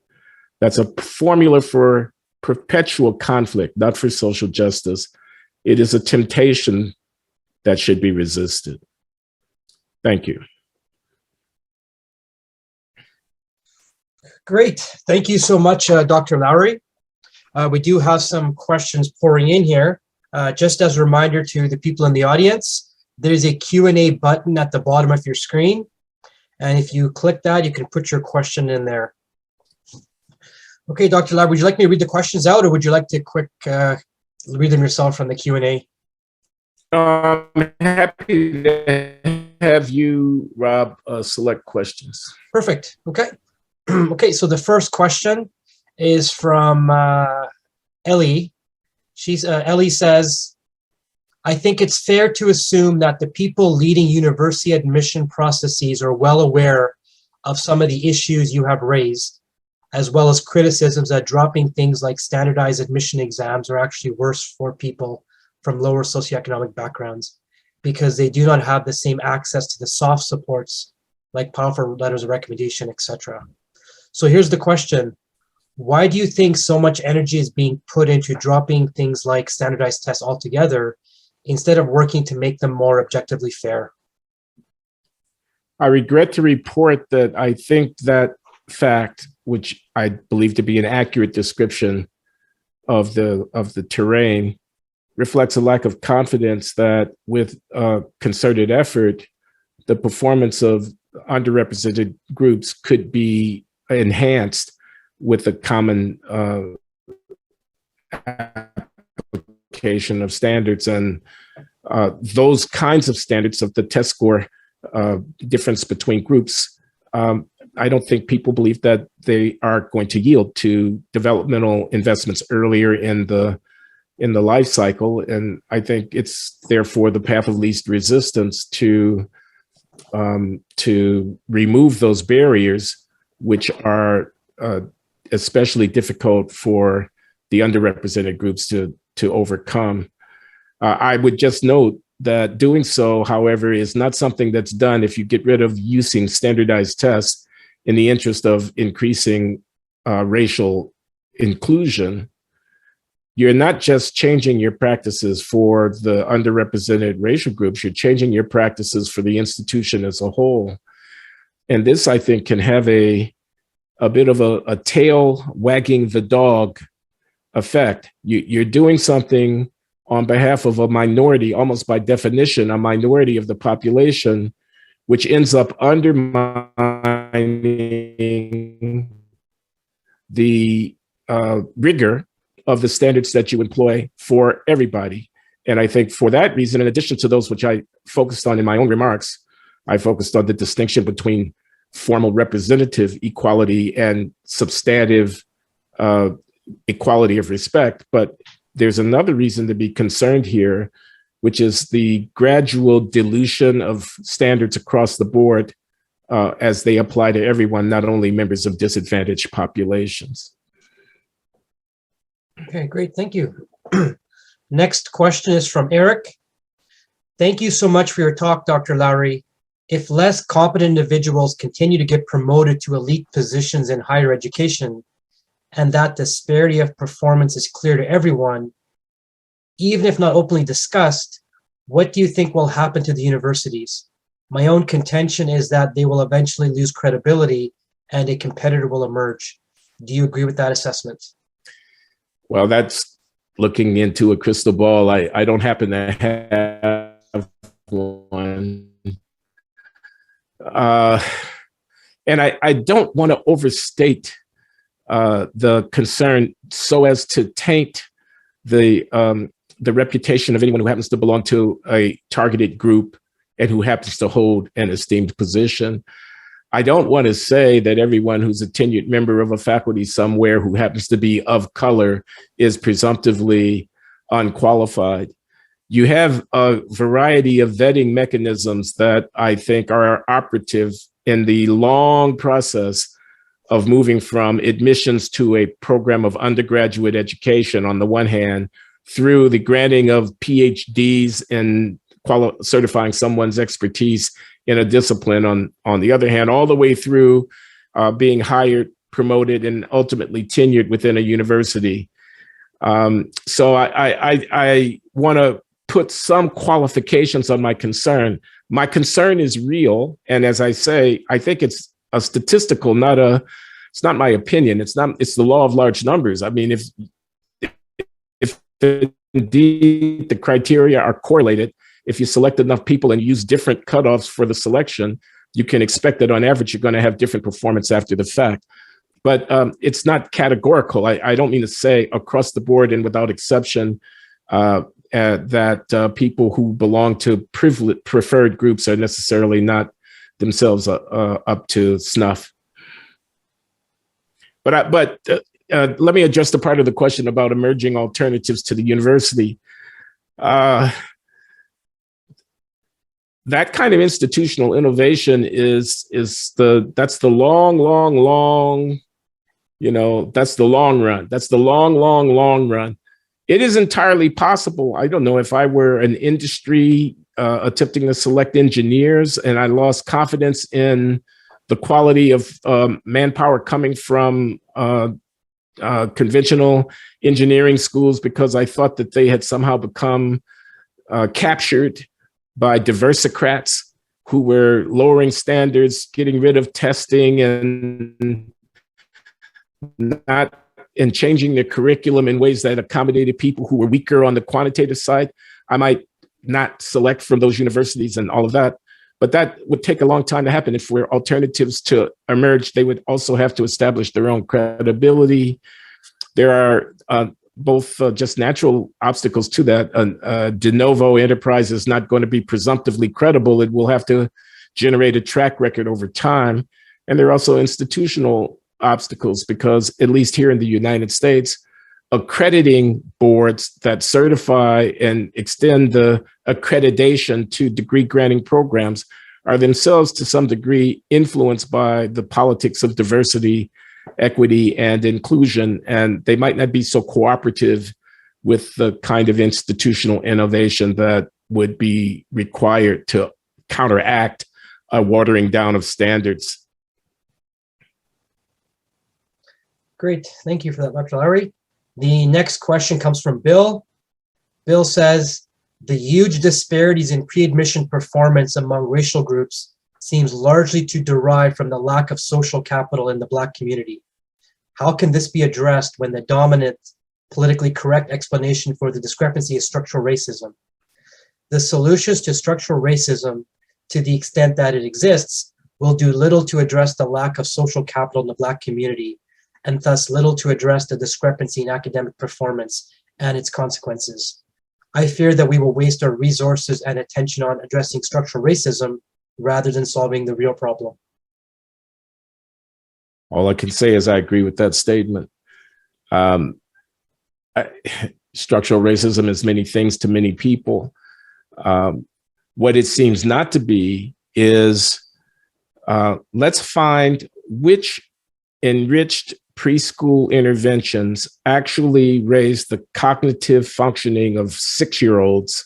That's a formula for perpetual conflict, not for social justice. It is a temptation that should be resisted. Thank you. Great. Thank you so much, Dr. Lowry. We do have some questions pouring in here. Just as a reminder to the people in the audience, there's a Q&A button at the bottom of your screen. And if you click that, you can put your question in there. Okay, Dr. Lowry, would you like me to read the questions out, or would you like to quick read them yourself from the Q&A? I'm happy to have you, Rob, select questions. Perfect. Okay. Okay, so the first question is from Ellie. Ellie says, I think it's fair to assume that the people leading university admission processes are well aware of some of the issues you have raised, as well as criticisms that dropping things like standardized admission exams are actually worse for people from lower socioeconomic backgrounds because they do not have the same access to the soft supports like powerful letters of recommendation, etc. So here's the question. Why do you think so much energy is being put into dropping things like standardized tests altogether instead of working to make them more objectively fair? I regret to report that I think that fact, which I believe to be an accurate description of the terrain, reflects a lack of confidence that with concerted effort, the performance of underrepresented groups could be enhanced with a common application of standards, and those kinds of standards of the test score difference between groups. I don't think people believe that they are going to yield to developmental investments earlier in the life cycle, and I think it's therefore the path of least resistance to remove those barriers, which are especially difficult for the underrepresented groups to overcome. I would just note that doing so, however, is not something that's done if you get rid of using standardized tests in the interest of increasing racial inclusion, you're not just changing your practices for the underrepresented racial groups, you're changing your practices for the institution as a whole. And this, I think, can have a bit of a tail wagging the dog effect. You're doing something on behalf of a minority, almost by definition, a minority of the population, which ends up undermining the rigor of the standards that you employ for everybody. And I think for that reason, in addition to those which I focused on in my own remarks, I focused on the distinction between formal representative equality and substantive equality of respect. But there's another reason to be concerned here, which is the gradual dilution of standards across the board as they apply to everyone, not only members of disadvantaged populations. Okay, great, thank you. Next question is from Eric. Thank you so much for your talk, Dr. Lowry. If less competent individuals continue to get promoted to elite positions in higher education, and that disparity of performance is clear to everyone, even if not openly discussed, what do you think will happen to the universities? My own contention is that they will eventually lose credibility and a competitor will emerge. Do you agree with that assessment? Well, that's looking into a crystal ball. I don't happen to have one. And I don't want to overstate the concern so as to taint the reputation of anyone who happens to belong to a targeted group and who happens to hold an esteemed position. I don't want to say that everyone who's a tenured member of a faculty somewhere who happens to be of color is presumptively unqualified. You have a variety of vetting mechanisms that I think are operative in the long process of moving from admissions to a program of undergraduate education on the one hand, through the granting of PhDs in certifying someone's expertise in a discipline on the other hand, all the way through being hired, promoted, and ultimately tenured within a university. So I want to put some qualifications on my concern. My concern is real. And as I say, I think it's a statistical, it's not my opinion. It's the law of large numbers. I mean, if indeed the criteria are correlated, if you select enough people and use different cutoffs for the selection, you can expect that on average, you're going to have different performance after the fact. But it's not categorical. I don't mean to say across the board and without exception that people who belong to preferred groups are necessarily not themselves up to snuff. But let me address the part of the question about emerging alternatives to the university. That kind of institutional innovation that's the long, that's the long run. That's the long run. It is entirely possible. I don't know if I were an industry attempting to select engineers and I lost confidence in the quality of manpower coming from conventional engineering schools because I thought that they had somehow become captured by diversicrats who were lowering standards, getting rid of testing and changing the curriculum in ways that accommodated people who were weaker on the quantitative side. I might not select from those universities and all of that, but that would take a long time to happen. If for alternatives to emerge, they would also have to establish their own credibility. There are both just natural obstacles to that. De novo enterprise is not going to be presumptively credible. It will have to generate a track record over time. And there are also institutional obstacles because, at least here in the United States, accrediting boards that certify and extend the accreditation to degree granting programs are themselves to some degree influenced by the politics of diversity, equity, and inclusion, and they might not be so cooperative with the kind of institutional innovation that would be required to counteract a watering down of standards. Great, thank you for that, Dr. Lowry. The next question comes from Bill. Bill says, the huge disparities in pre-admission performance among racial groups seems largely to derive from the lack of social capital in the Black community. How can this be addressed when the dominant, politically correct explanation for the discrepancy is structural racism? The solutions to structural racism, to the extent that it exists, will do little to address the lack of social capital in the Black community, and thus little to address the discrepancy in academic performance and its consequences. I fear that we will waste our resources and attention on addressing structural racism rather than solving the real problem. All I can say is I agree with that statement. Structural racism is many things to many people. What it seems not to be is let's find which enriched preschool interventions actually raise the cognitive functioning of 6-year-olds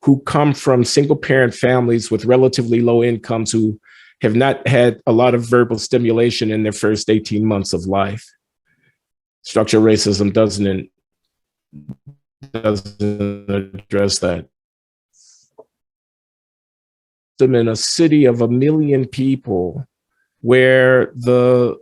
who come from single parent families with relatively low incomes who have not had a lot of verbal stimulation in their first 18 months of life. Structural racism doesn't address that. In a city of 1 million people where the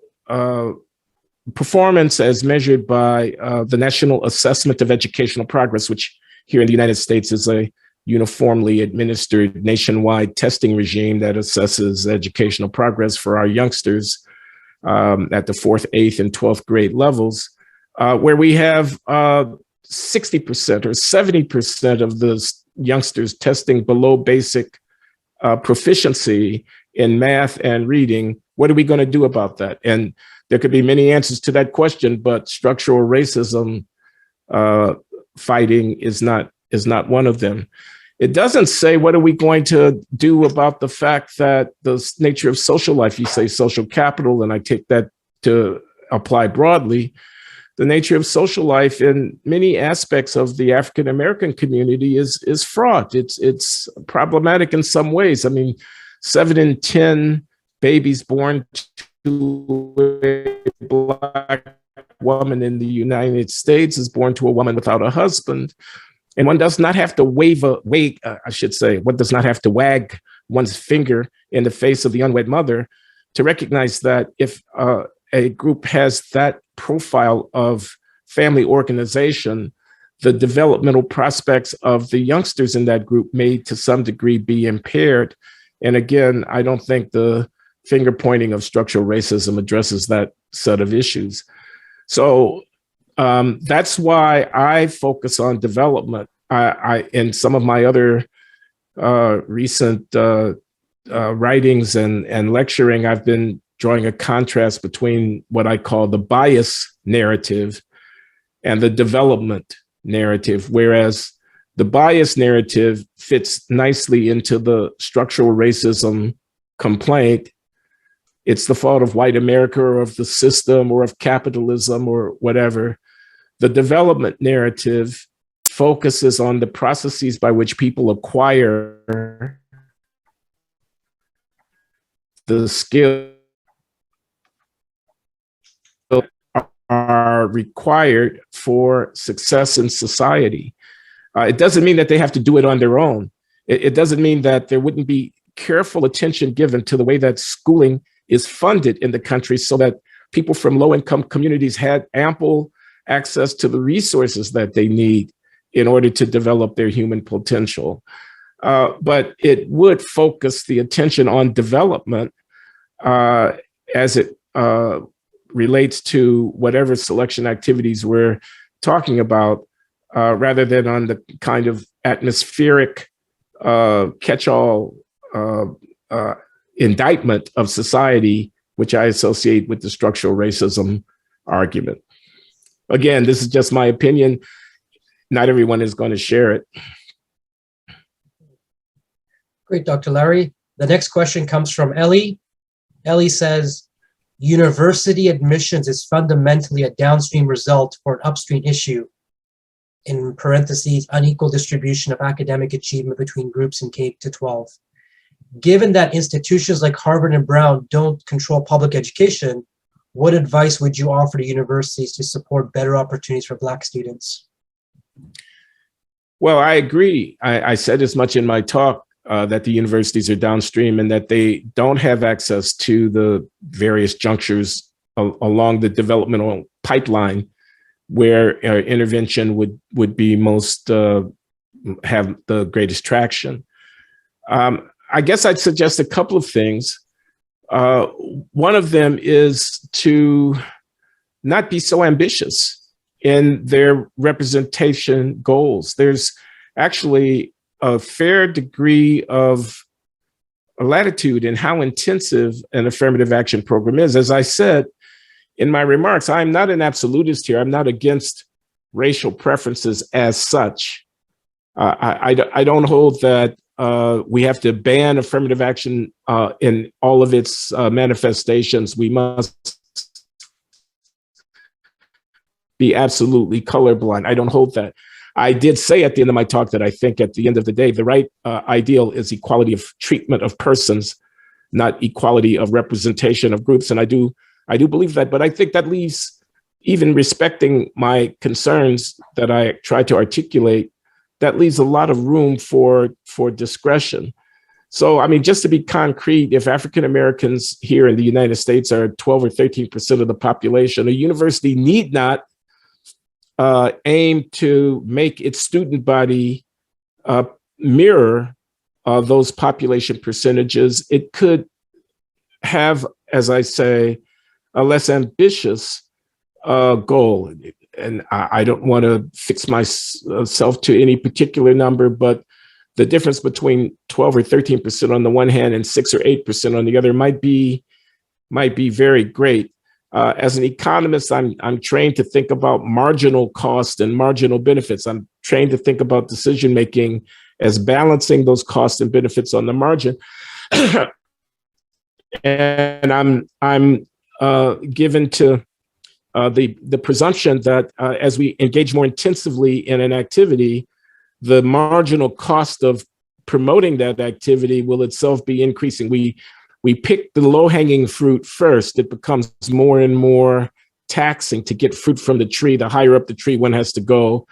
performance as measured by the National Assessment of Educational Progress, which here in the United States is a uniformly administered nationwide testing regime that assesses educational progress for our youngsters at the 4th, 8th, and 12th grade levels, where we have 60% or 70% of the youngsters testing below basic proficiency in math and reading. What are we going to do about that? And there could be many answers to that question, but structural racism fighting is not one of them. It doesn't say what are we going to do about the fact that the nature of social life, you say social capital, and I take that to apply broadly. The nature of social life in many aspects of the African American community is fraught. It's problematic in some ways. I mean, 7 in 10 babies born to a Black woman in the United States is born to a woman without a husband. And one does not have to one does not have to wag one's finger in the face of the unwed mother to recognize that if a group has that profile of family organization, the developmental prospects of the youngsters in that group may to some degree be impaired. And again, I don't think the finger pointing of structural racism addresses that set of issues. So that's why I focus on development. In some of my other recent writings and lecturing, I've been drawing a contrast between what I call the bias narrative and the development narrative, whereas the bias narrative fits nicely into the structural racism complaint. It's the fault of white America or of the system or of capitalism or whatever. The development narrative focuses on the processes by which people acquire the skills are required for success in society. It doesn't mean that they have to do it on their own. It doesn't mean that there wouldn't be careful attention given to the way that schooling is funded in the country so that people from low-income communities had ample access to the resources that they need in order to develop their human potential. But it would focus the attention on development as it relates to whatever selection activities we're talking about, rather than on the kind of atmospheric catch-all indictment of society, which I associate with the structural racism argument. Again, this is just my opinion. Not everyone is going to share it. Great, Dr. Lowry. The next question comes from Ellie. Ellie says, university admissions is fundamentally a downstream result for an upstream issue, in parentheses, unequal distribution of academic achievement between groups in K-12. Given that institutions like Harvard and Brown don't control public education, what advice would you offer to universities to support better opportunities for Black students? Well, I agree. I said as much in my talk that the universities are downstream and that they don't have access to the various junctures along the developmental pipeline where intervention would be most have the greatest traction. I guess I'd suggest a couple of things. One of them is to not be so ambitious in their representation goals. There's actually a fair degree of latitude in how intensive an affirmative action program is. As I said in my remarks, I'm not an absolutist here. I'm not against racial preferences as such. I don't hold that we have to ban affirmative action in all of its manifestations. We must be absolutely colorblind. I don't hold that. I did say at the end of my talk that I think at the end of the day, the right ideal is equality of treatment of persons, not equality of representation of groups. And I do believe that, but I think that leaves, even respecting my concerns that I tried to articulate, that leaves a lot of room for discretion. So, I mean, just to be concrete, if African Americans here in the United States are 12 or 13% of the population, a university need not aim to make its student body mirror those population percentages. It could have, as I say, a less ambitious goal. And I don't want to fix myself to any particular number, but the difference between 12 or 13% on the one hand and 6 or 8% on the other might be very great. As an economist, I'm trained to think about marginal cost and marginal benefits. I'm trained to think about decision making as balancing those costs and benefits on the margin. And I'm given to the presumption that as we engage more intensively in an activity, the marginal cost of promoting that activity will itself be increasing. We pick the low-hanging fruit first. It becomes more and more taxing to get fruit from the tree. The higher up the tree one has to go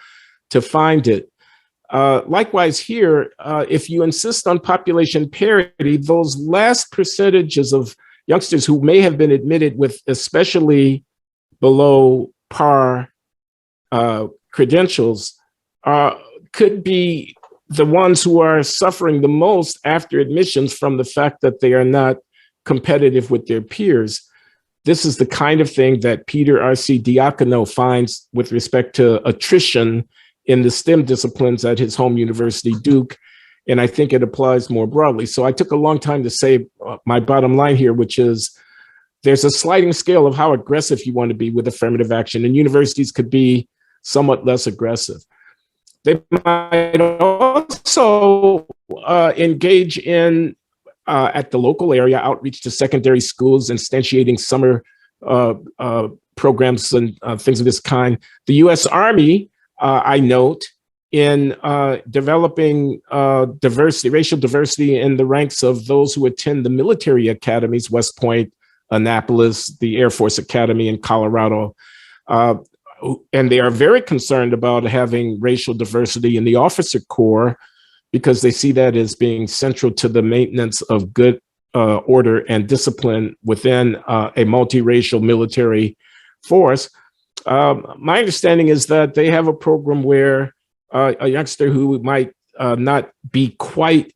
to find it. Likewise here, if you insist on population parity, those last percentages of youngsters who may have been admitted with especially below par credentials could be the ones who are suffering the most after admissions from the fact that they are not competitive with their peers. This is the kind of thing that Peter R.C. Diacono finds with respect to attrition in the STEM disciplines at his home university, Duke, and I think it applies more broadly. So I took a long time to say my bottom line here, which is there's a sliding scale of how aggressive you want to be with affirmative action, and universities could be somewhat less aggressive. They might also engage in, at the local area, outreach to secondary schools, instantiating summer programs and things of this kind. The U.S. Army, I note, in developing diversity, racial diversity in the ranks of those who attend the military academies, West Point, Annapolis, the Air Force Academy in Colorado. And they are very concerned about having racial diversity in the officer corps because they see that as being central to the maintenance of good order and discipline within a multiracial military force. My understanding is that they have a program where a youngster who might not be quite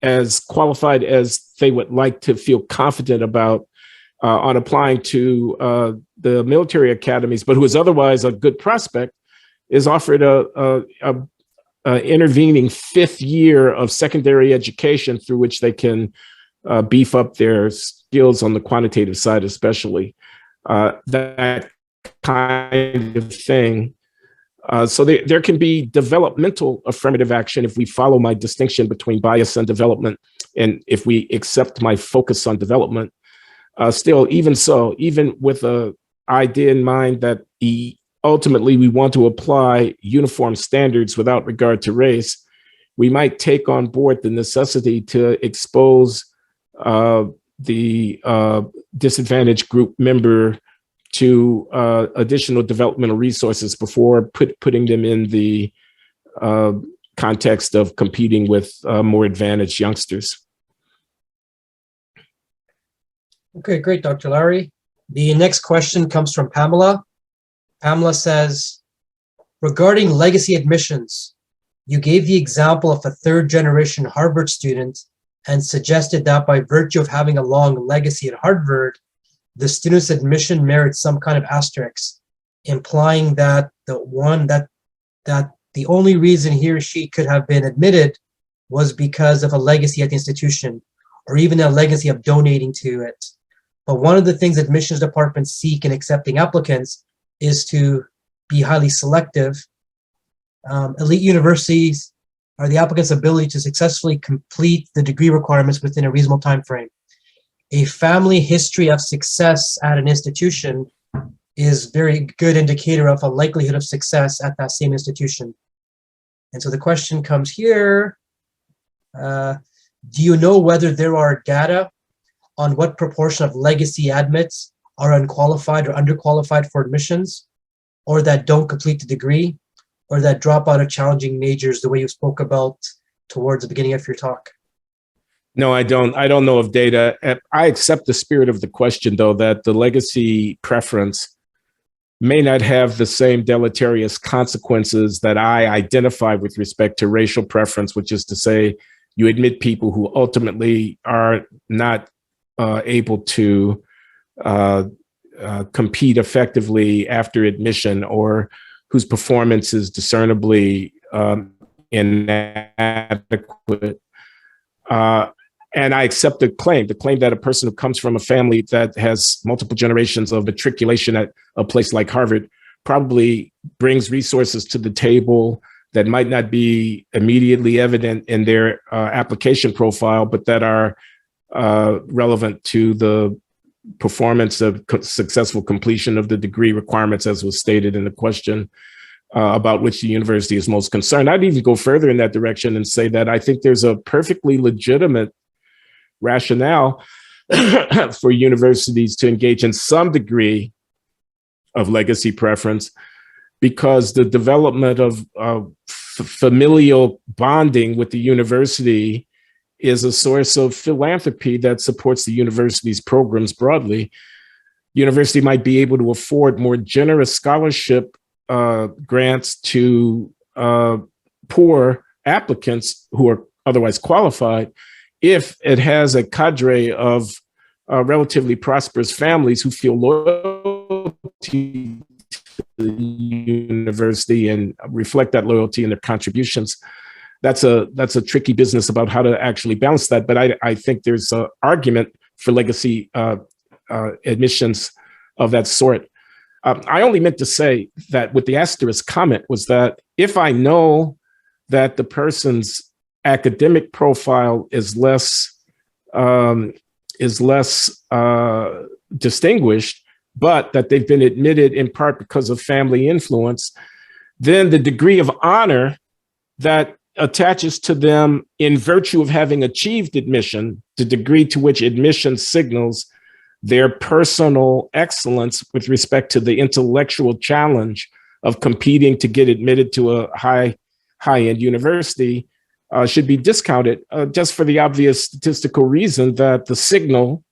as qualified as they would like to feel confident about on applying to the military academies, but who is otherwise a good prospect, is offered a intervening 5th year of secondary education through which they can beef up their skills on the quantitative side, especially that kind of thing. So there can be developmental affirmative action if we follow my distinction between bias and development, and if we accept my focus on development. Still, even so, even with an idea in mind that ultimately we want to apply uniform standards without regard to race, we might take on board the necessity to expose the disadvantaged group member to additional developmental resources before putting them in the context of competing with more advantaged youngsters. Okay, great, Dr. Lowry. The next question comes from Pamela. Pamela says, regarding legacy admissions, you gave the example of a third-generation Harvard student and suggested that by virtue of having a long legacy at Harvard, the student's admission merits some kind of asterisk, implying that the only reason he or she could have been admitted was because of a legacy at the institution, or even a legacy of donating to it. But one of the things admissions departments seek in accepting applicants is to be highly selective. Elite universities are the applicant's ability to successfully complete the degree requirements within a reasonable time frame. A family history of success at an institution is a very good indicator of a likelihood of success at that same institution. And so the question comes here, do you know whether there are data on what proportion of legacy admits are unqualified or underqualified for admissions, or that don't complete the degree, or that drop out of challenging majors the way you spoke about towards the beginning of your talk? No, I don't. I don't know of data. I accept the spirit of the question, though, that the legacy preference may not have the same deleterious consequences that I identify with respect to racial preference, which is to say you admit people who ultimately are not able to compete effectively after admission, or whose performance is discernibly inadequate. And I accept the claim that a person who comes from a family that has multiple generations of matriculation at a place like Harvard probably brings resources to the table that might not be immediately evident in their application profile, but that are relevant to the performance of successful completion of the degree requirements, as was stated in the question about which the university is most concerned. I'd even go further in that direction and say that I think there's a perfectly legitimate rationale for universities to engage in some degree of legacy preference, because the development of familial bonding with the university is a source of philanthropy that supports the university's programs broadly. University might be able to afford more generous scholarship grants to poor applicants who are otherwise qualified if it has a cadre of relatively prosperous families who feel loyalty to the university and reflect that loyalty in their contributions. That's a tricky business about how to actually balance that. But I think there's an argument for legacy admissions of that sort. I only meant to say that with the asterisk comment was that if I know that the person's academic profile is less distinguished, but that they've been admitted in part because of family influence, then the degree of honor that attaches to them in virtue of having achieved admission, the degree to which admission signals their personal excellence with respect to the intellectual challenge of competing to get admitted to a high-end university, should be discounted just for the obvious statistical reason that the signal,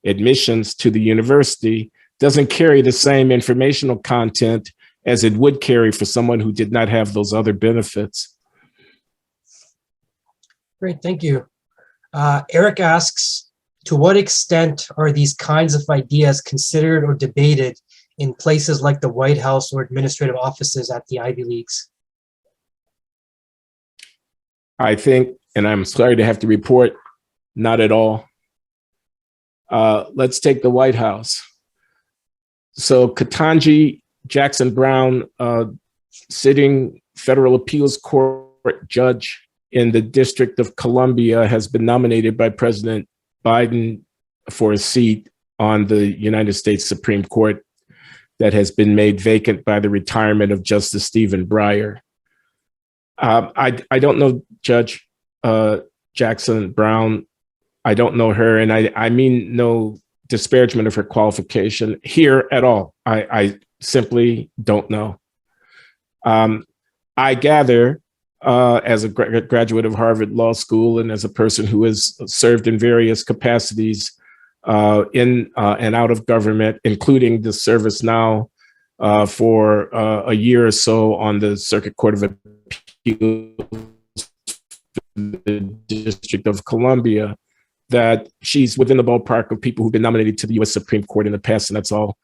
admissions to the university, doesn't carry the same informational content as it would carry for someone who did not have those other benefits. Great, thank you. Eric asks, to what extent are these kinds of ideas considered or debated in places like the White House or administrative offices at the Ivy Leagues? I think, and I'm sorry to have to report, not at all. Let's take the White House. So Ketanji Jackson Brown, sitting federal appeals court judge in the District of Columbia, has been nominated by President Biden for a seat on the United States Supreme Court that has been made vacant by the retirement of Justice Stephen Breyer. I don't know Judge Jackson Brown I don't know her, and I mean no disparagement of her qualification here at all. I simply don't know. I gather, as a graduate of Harvard Law School and as a person who has served in various capacities in and out of government, including the service now for a year or so on the Circuit Court of Appeals for the District of Columbia, that she's within the ballpark of people who've been nominated to the U.S. Supreme Court in the past, and that's all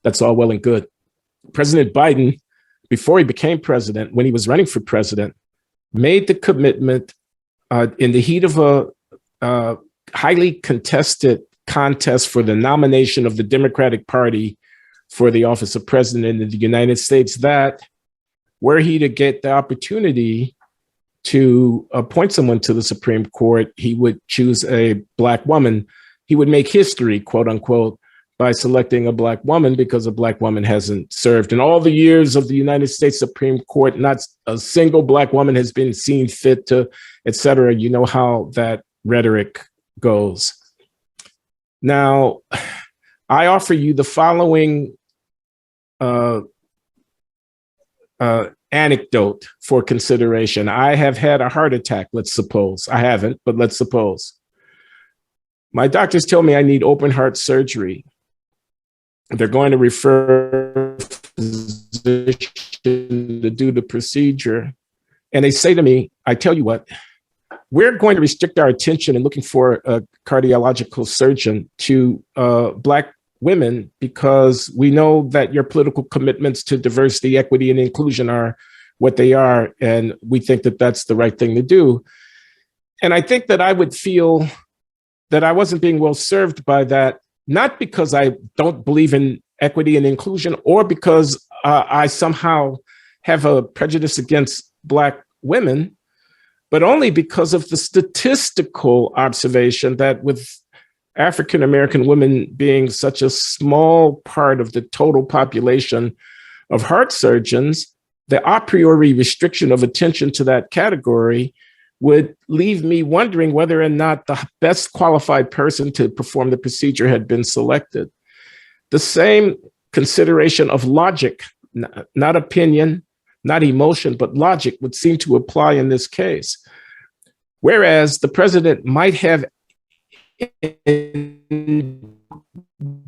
well and good. President Biden, before he became president, when he was running for president, made the commitment in the heat of a highly contested contest for the nomination of the Democratic Party for the office of president of the United States, that were he to get the opportunity to appoint someone to the Supreme Court, he would choose a Black woman. He would make history, quote unquote, by selecting a Black woman, because a Black woman hasn't served. In all the years of the United States Supreme Court, not a single Black woman has been seen fit to, et cetera. You know how that rhetoric goes. Now, I offer you the following anecdote for consideration. I have had a heart attack, let's suppose. I haven't, but let's suppose. My doctors tell me I need open heart surgery. They're going to refer a physician to do the procedure. And they say to me, I tell you what, we're going to restrict our attention in looking for a cardiological surgeon to Black women, because we know that your political commitments to diversity, equity, and inclusion are what they are. And we think that that's the right thing to do. And I think that I would feel that I wasn't being well served by that, not because I don't believe in equity and inclusion, or because I somehow have a prejudice against Black women, but only because of the statistical observation that with African-American women being such a small part of the total population of heart surgeons, the a priori restriction of attention to that category would leave me wondering whether or not the best qualified person to perform the procedure had been selected. The same consideration of logic, not opinion, not emotion, but logic would seem to apply in this case. Whereas the president might have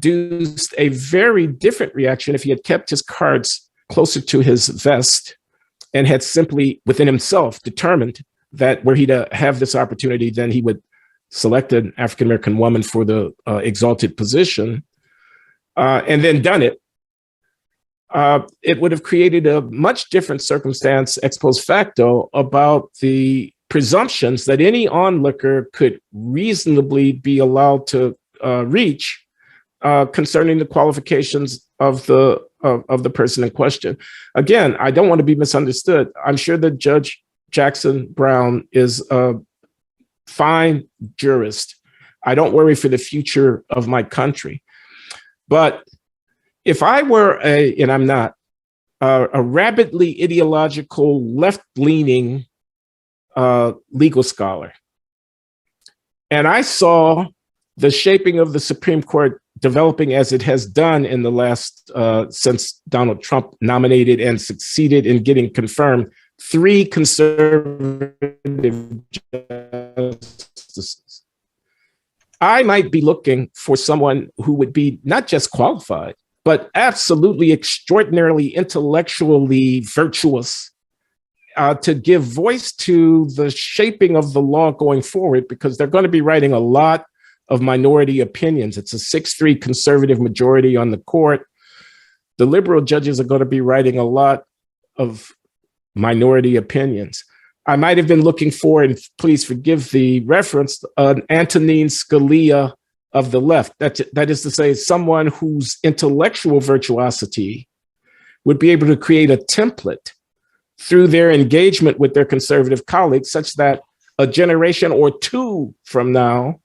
induced a very different reaction if he had kept his cards closer to his vest and had simply within himself determined that were he to have this opportunity, then he would select an African-American woman for the exalted position, and then done it. It would have created a much different circumstance ex post facto about the presumptions that any onlooker could reasonably be allowed to reach concerning the qualifications of the person in question. Again, I don't want to be misunderstood. I'm sure that Judge Jackson Brown is a fine jurist. I don't worry for the future of my country. But if I were and I'm not, a rabidly ideological, left-leaning legal scholar, and I saw the shaping of the Supreme Court developing as it has done in the last, since Donald Trump nominated and succeeded in getting confirmed 3 conservative justices, I might be looking for someone who would be not just qualified, but absolutely extraordinarily intellectually virtuous to give voice to the shaping of the law going forward, because they're going to be writing a lot of minority opinions. It's a 6-3 conservative majority on the court. The liberal judges are going to be writing a lot of minority opinions. I might have been looking for, and please forgive the reference, an Antonin Scalia of the left. That is to say, someone whose intellectual virtuosity would be able to create a template through their engagement with their conservative colleagues, such that a generation or 2 from now,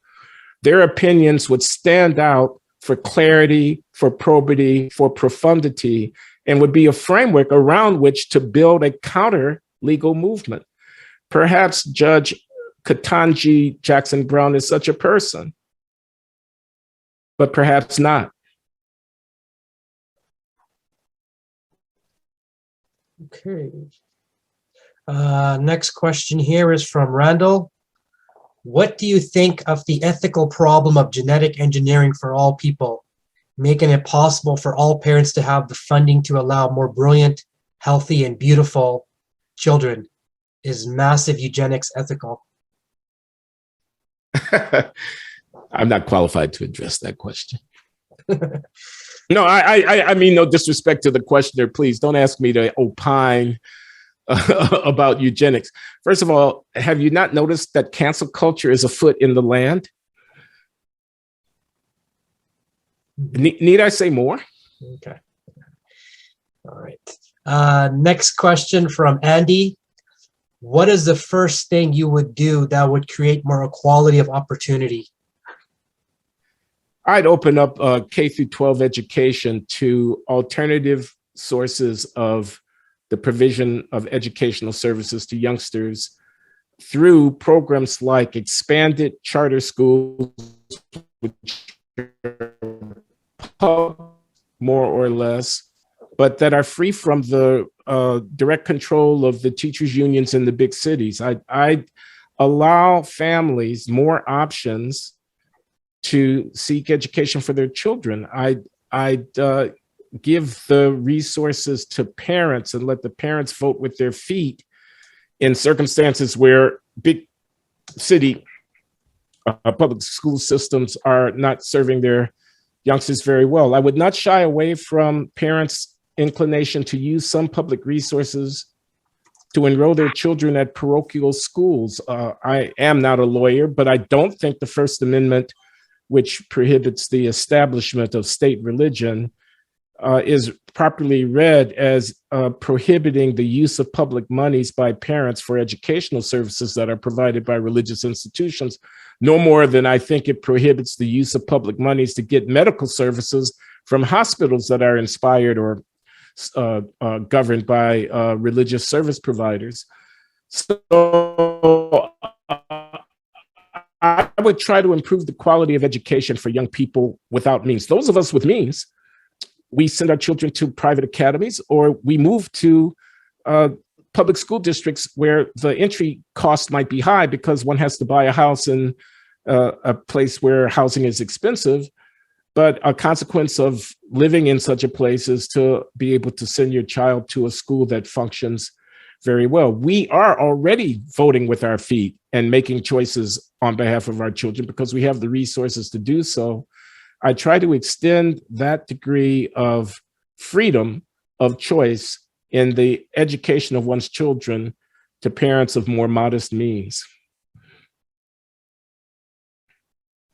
their opinions would stand out for clarity, for probity, for profundity, and would be a framework around which to build a counter legal movement. Perhaps Judge Ketanji Jackson Brown is such a person, but perhaps not. Okay. Next question here is from Randall. What do you think of the ethical problem of genetic engineering for all people, making it possible for all parents to have the funding to allow more brilliant, healthy, and beautiful children? Is massive eugenics ethical? I'm not qualified to address that question. No, I mean no disrespect to the questioner. Please don't ask me to opine about eugenics. First of all, have you not noticed that cancel culture is afoot in the land? Need I say more? Okay. All right. Next question from Andy. What is the first thing you would do that would create more equality of opportunity? I'd open up K through 12 education to alternative sources of the provision of educational services to youngsters through programs like expanded charter schools, which are more or less, but that are free from the direct control of the teachers' unions in the big cities. I'd allow families more options to seek education for their children. I'd give the resources to parents and let the parents vote with their feet in circumstances where big city public school systems are not serving their youngsters very well. I would not shy away from parents' inclination to use some public resources to enroll their children at parochial schools. I am not a lawyer, but I don't think the First Amendment, which prohibits the establishment of state religion, is properly read as prohibiting the use of public monies by parents for educational services that are provided by religious institutions, no more than I think it prohibits the use of public monies to get medical services from hospitals that are inspired or governed by religious service providers. So I would try to improve the quality of education for young people without means. Those of us with means, we send our children to private academies, or we move to public school districts where the entry cost might be high because one has to buy a house in a place where housing is expensive. But a consequence of living in such a place is to be able to send your child to a school that functions very well. We are already voting with our feet and making choices on behalf of our children because we have the resources to do so. I try to extend that degree of freedom of choice in the education of one's children to parents of more modest means.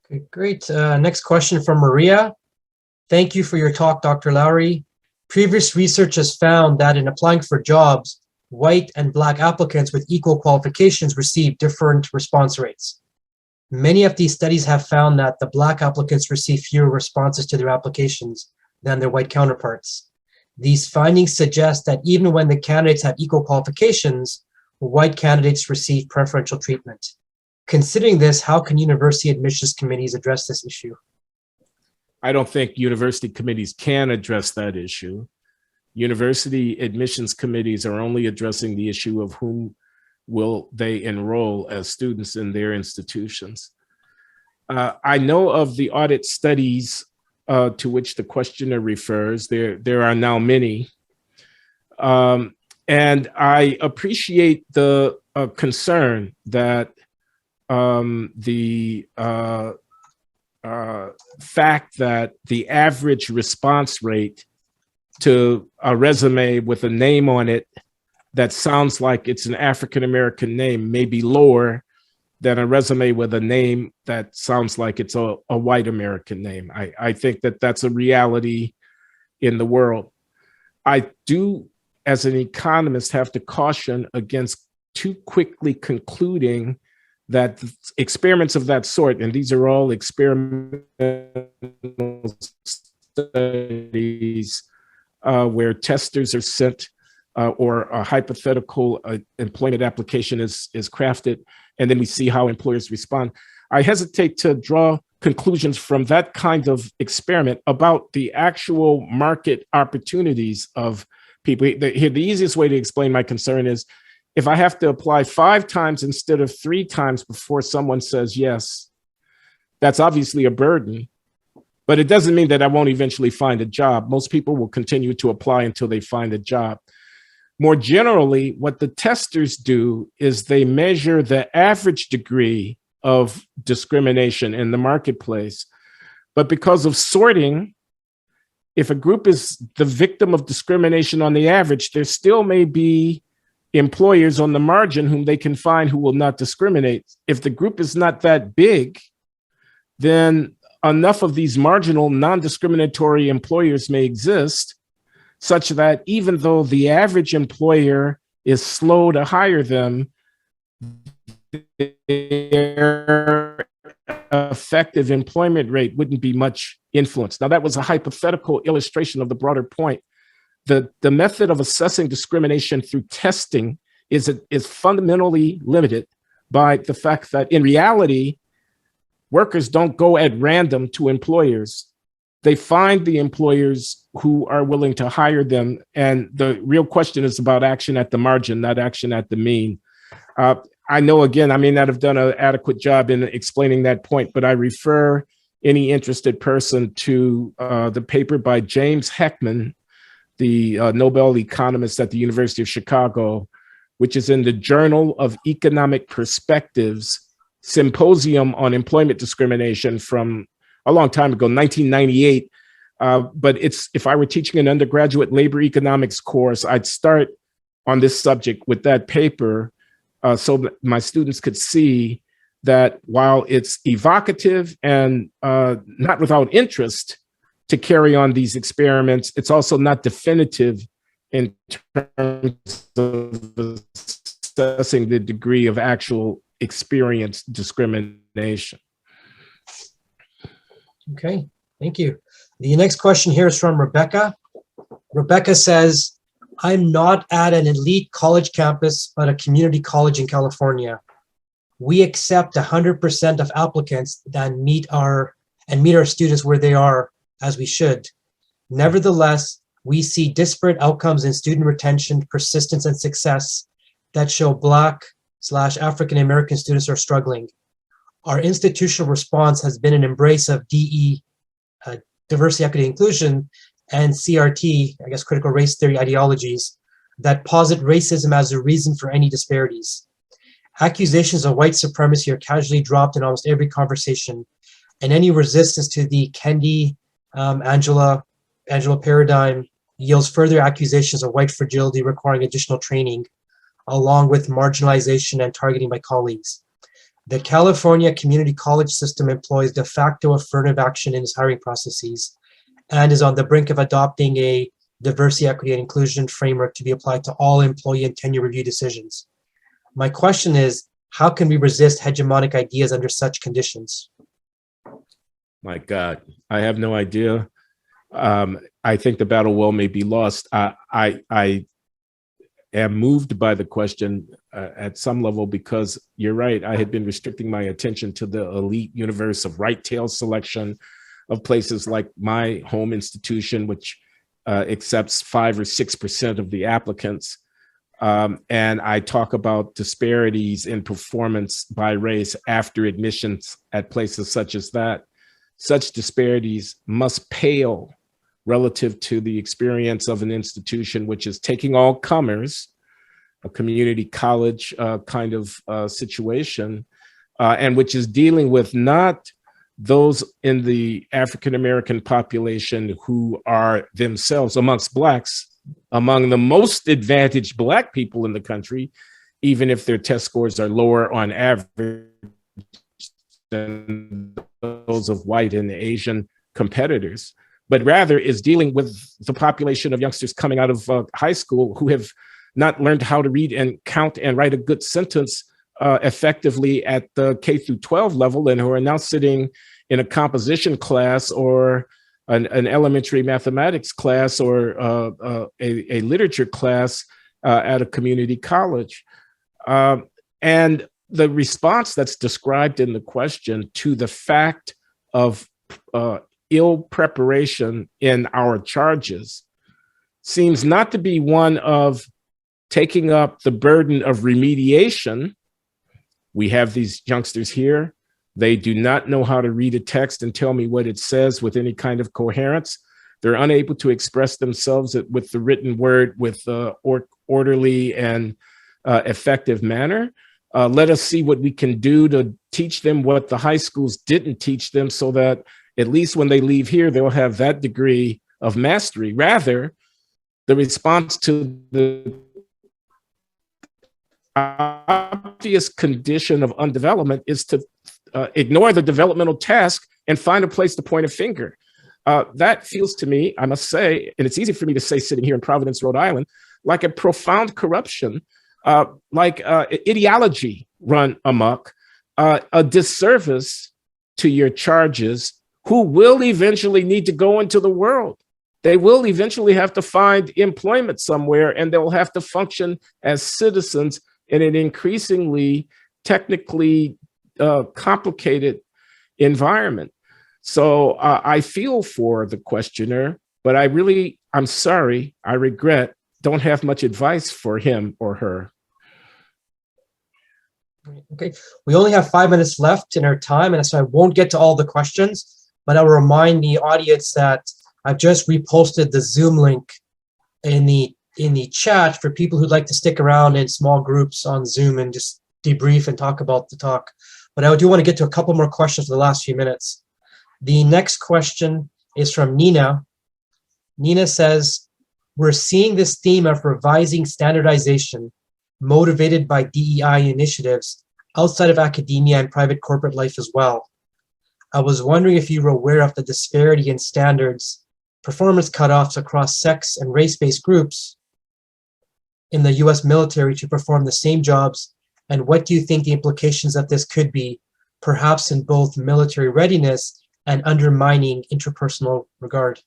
Okay, great. Next question from Maria. Thank you for your talk, Dr. Lowry. Previous research has found that in applying for jobs, white and Black applicants with equal qualifications receive different response rates. Many of these studies have found that the Black applicants receive fewer responses to their applications than their white counterparts. These findings suggest that even when the candidates have equal qualifications, white candidates receive preferential treatment. Considering this, how can university admissions committees address this issue? I don't think university committees can address that issue. University admissions committees are only addressing the issue of whom will they enroll as students in their institutions. I know of the audit studies to which the questioner refers. There are now many. And I appreciate the concern that the fact that the average response rate to a resume with a name on it that sounds like it's an African-American name may be lower than a resume with a name that sounds like it's a white American name. I think that that's a reality in the world. I do, as an economist, have to caution against too quickly concluding that experiments of that sort, and these are all experimental studies where testers are sent or a hypothetical employment application is crafted, and then we see how employers respond. I hesitate to draw conclusions from that kind of experiment about the actual market opportunities of people. The easiest way to explain my concern is if I have to apply 5 times instead of 3 times before someone says yes, that's obviously a burden, but it doesn't mean that I won't eventually find a job. Most people will continue to apply until they find a job. More generally, what the testers do is they measure the average degree of discrimination in the marketplace. But because of sorting, if a group is the victim of discrimination on the average, there still may be employers on the margin whom they can find who will not discriminate. If the group is not that big, then enough of these marginal non-discriminatory employers may exist such that even though the average employer is slow to hire them, their effective employment rate wouldn't be much influenced. Now, that was a hypothetical illustration of the broader point. The method of assessing discrimination through testing is fundamentally limited by the fact that in reality, workers don't go at random to employers. They find the employers who are willing to hire them. And the real question is about action at the margin, not action at the mean. I know, again, I may not have done an adequate job in explaining that point, but I refer any interested person to the paper by James Heckman, the Nobel economist at the University of Chicago, which is in the Journal of Economic Perspectives Symposium on Employment Discrimination from a long time ago, 1998. But if I were teaching an undergraduate labor economics course, I'd start on this subject with that paper so that my students could see that while it's evocative and not without interest to carry on these experiments, it's also not definitive in terms of assessing the degree of actual experienced discrimination. Okay, thank you. The next question here is from Rebecca. Rebecca says, I'm not at an elite college campus, but a community college in California. We accept 100% of applicants that meet our students where they are, as we should. Nevertheless, we see disparate outcomes in student retention, persistence, and success that show Black/African American students are struggling. Our institutional response has been an embrace of DE, diversity, equity, inclusion, and CRT, I guess critical race theory ideologies that posit racism as a reason for any disparities. Accusations of white supremacy are casually dropped in almost every conversation, and any resistance to the Kendi-Angela paradigm yields further accusations of white fragility requiring additional training, along with marginalization and targeting by colleagues. The California community college system employs de facto affirmative action in its hiring processes and is on the brink of adopting a diversity, equity, and inclusion framework to be applied to all employee and tenure review decisions. My question is, how can we resist hegemonic ideas under such conditions? My God, I have no idea. I think the battle well may be lost. I am moved by the question at some level because you're right. I had been restricting my attention to the elite universe of right tail selection of places like my home institution, which accepts 5 or 6% of the applicants. And I talk about disparities in performance by race after admissions at places such as that. Such disparities must pale relative to the experience of an institution which is taking all comers, a community college kind of situation, and which is dealing with not those in the African-American population who are themselves amongst Blacks, among the most advantaged Black people in the country, even if their test scores are lower on average than those of white and Asian competitors, but rather is dealing with the population of youngsters coming out of high school who have not learned how to read and count and write a good sentence effectively at the K through 12 level, and who are now sitting in a composition class or an elementary mathematics class or a literature class at a community college. And the response that's described in the question to the fact of ill preparation in our charges seems not to be one of taking up the burden of remediation. We have these youngsters here. They do not know how to read a text and tell me what it says with any kind of coherence. They're unable to express themselves with the written word with orderly and effective manner. Let us see what we can do to teach them what the high schools didn't teach them, so that at least when they leave here, they'll have that degree of mastery. Rather, the response to the obvious condition of undevelopment is to ignore the developmental task and find a place to point a finger. That feels to me, I must say, and it's easy for me to say sitting here in Providence, Rhode Island, like a profound corruption, like ideology run amok, a disservice to your charges, who will eventually need to go into the world. They will eventually have to find employment somewhere, and they'll have to function as citizens in an increasingly technically complicated environment. So I feel for the questioner, but I'm sorry, I regret, don't have much advice for him or her. Okay, we only have 5 minutes left in our time, and so I won't get to all the questions, but I'll remind the audience that I've just reposted the Zoom link in the chat for people who'd like to stick around in small groups on Zoom and just debrief and talk about the talk. But I do want to get to a couple more questions for the last few minutes. The next question is from Nina. Nina says, we're seeing this theme of revising standardization motivated by DEI initiatives outside of academia and private corporate life as well. I was wondering if you were aware of the disparity in standards, performance cutoffs across sex and race-based groups in the US military to perform the same jobs, and what do you think the implications of this could be, perhaps in both military readiness and undermining interpersonal regard?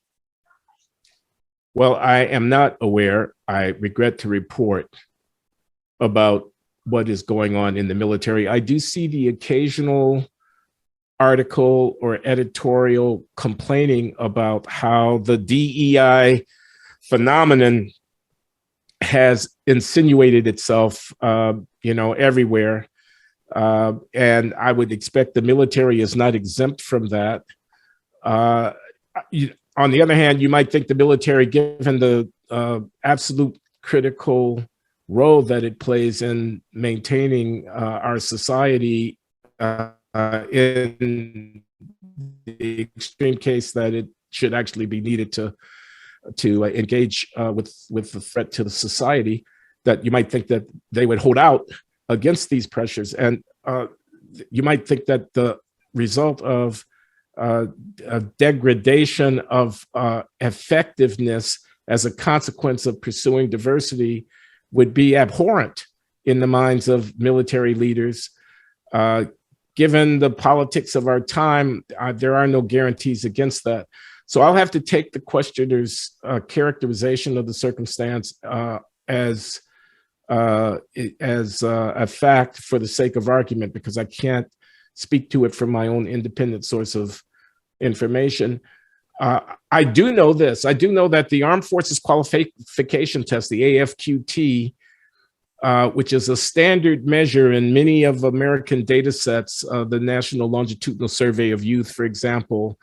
Well, I am not aware, I regret to report, about what is going on in the military. I do see the occasional article or editorial complaining about how the DEI phenomenon has insinuated itself, everywhere. And I would expect the military is not exempt from that. On the other hand, you might think the military, given the absolute critical role that it plays in maintaining our society, in the extreme case that it should actually be needed to engage with the threat to the society, that you might think that they would hold out against these pressures. And you might think that the result of a degradation of effectiveness as a consequence of pursuing diversity would be abhorrent in the minds of military leaders. Given the politics of our time, there are no guarantees against that. So I'll have to take the questioner's characterization of the circumstance as a fact for the sake of argument, because I can't speak to it from my own independent source of information. I do know this. I do know that the Armed Forces Qualification Test, the AFQT, which is a standard measure in many of American data sets, the National Longitudinal Survey of Youth, for example,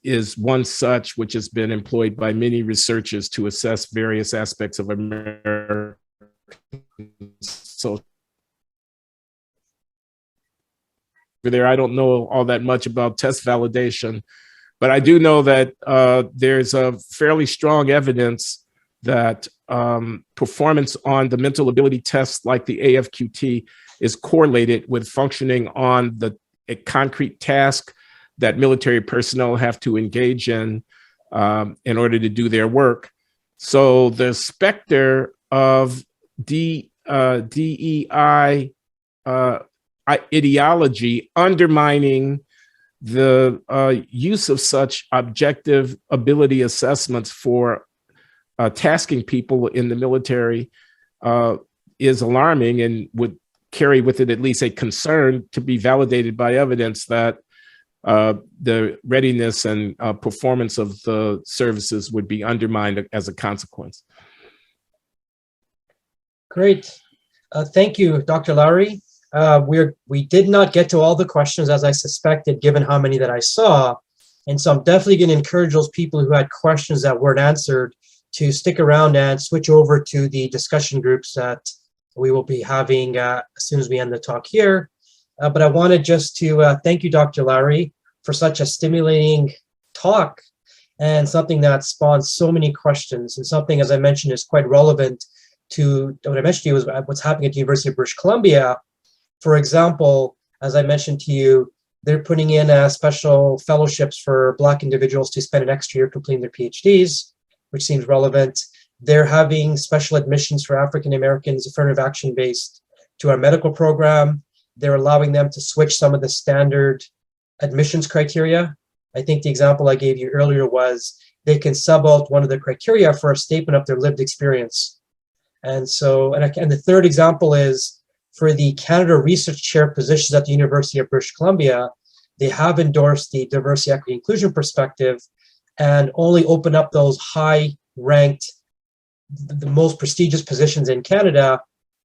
is one such which has been employed by many researchers to assess various aspects of American social. There, I don't know all that much about test validation, but I do know that there's a fairly strong evidence that performance on the mental ability tests like the AFQT is correlated with functioning on a concrete task that military personnel have to engage in order to do their work. So the specter of DEI ideology undermining the use of such objective ability assessments for tasking people in the military is alarming and would carry with it at least a concern to be validated by evidence that the readiness and performance of the services would be undermined as a consequence. Great. Thank you, Dr. Lowry. We did not get to all the questions as I suspected, given how many that I saw. And so I'm definitely going to encourage those people who had questions that weren't answered to stick around and switch over to the discussion groups that we will be having as soon as we end the talk here. But I wanted just to thank you, Dr. Lowry, for such a stimulating talk and something that spawned so many questions, and something, as I mentioned, is quite relevant to what I mentioned to you is what's happening at the University of British Columbia. For example, as I mentioned to you, they're putting in special fellowships for Black individuals to spend an extra year completing their PhDs, which seems relevant. They're having special admissions for African Americans, affirmative action based, to our medical program. They're allowing them to switch some of the standard admissions criteria. I think the example I gave you earlier was they can sub out one of the criteria for a statement of their lived experience. And so, and the third example is for the Canada Research Chair positions at the University of British Columbia, they have endorsed the diversity, equity, inclusion perspective and only open up those high-ranked, the most prestigious positions in Canada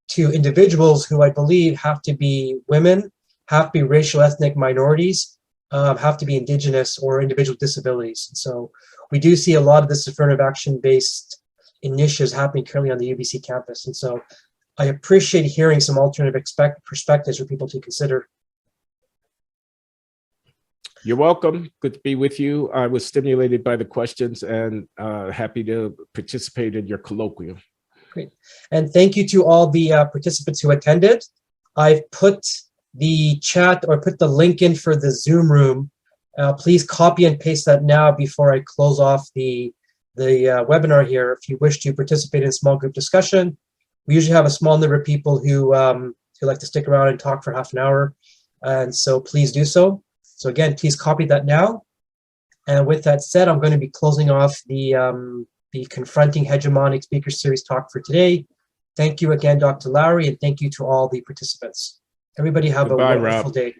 to individuals who I believe have to be women, have to be racial ethnic minorities, have to be Indigenous or individual with disabilities. And so we do see a lot of this affirmative action-based initiatives happening currently on the UBC campus. And so I appreciate hearing some alternative perspectives for people to consider. You're welcome. Good to be with you. I was stimulated by the questions and happy to participate in your colloquium. Great. And thank you to all the participants who attended. I've put the chat or put the link in for the Zoom room. Please copy and paste that now before I close off the webinar here. If you wish to participate in a small group discussion, we usually have a small number of people who like to stick around and talk for half an hour. And so please do so. So again, please copy that now. And with that said, I'm going to be closing off the Confronting Hegemonic Speaker Series talk for today. Thank you again, Dr. Lowry, and thank you to all the participants. Everybody have a wonderful day.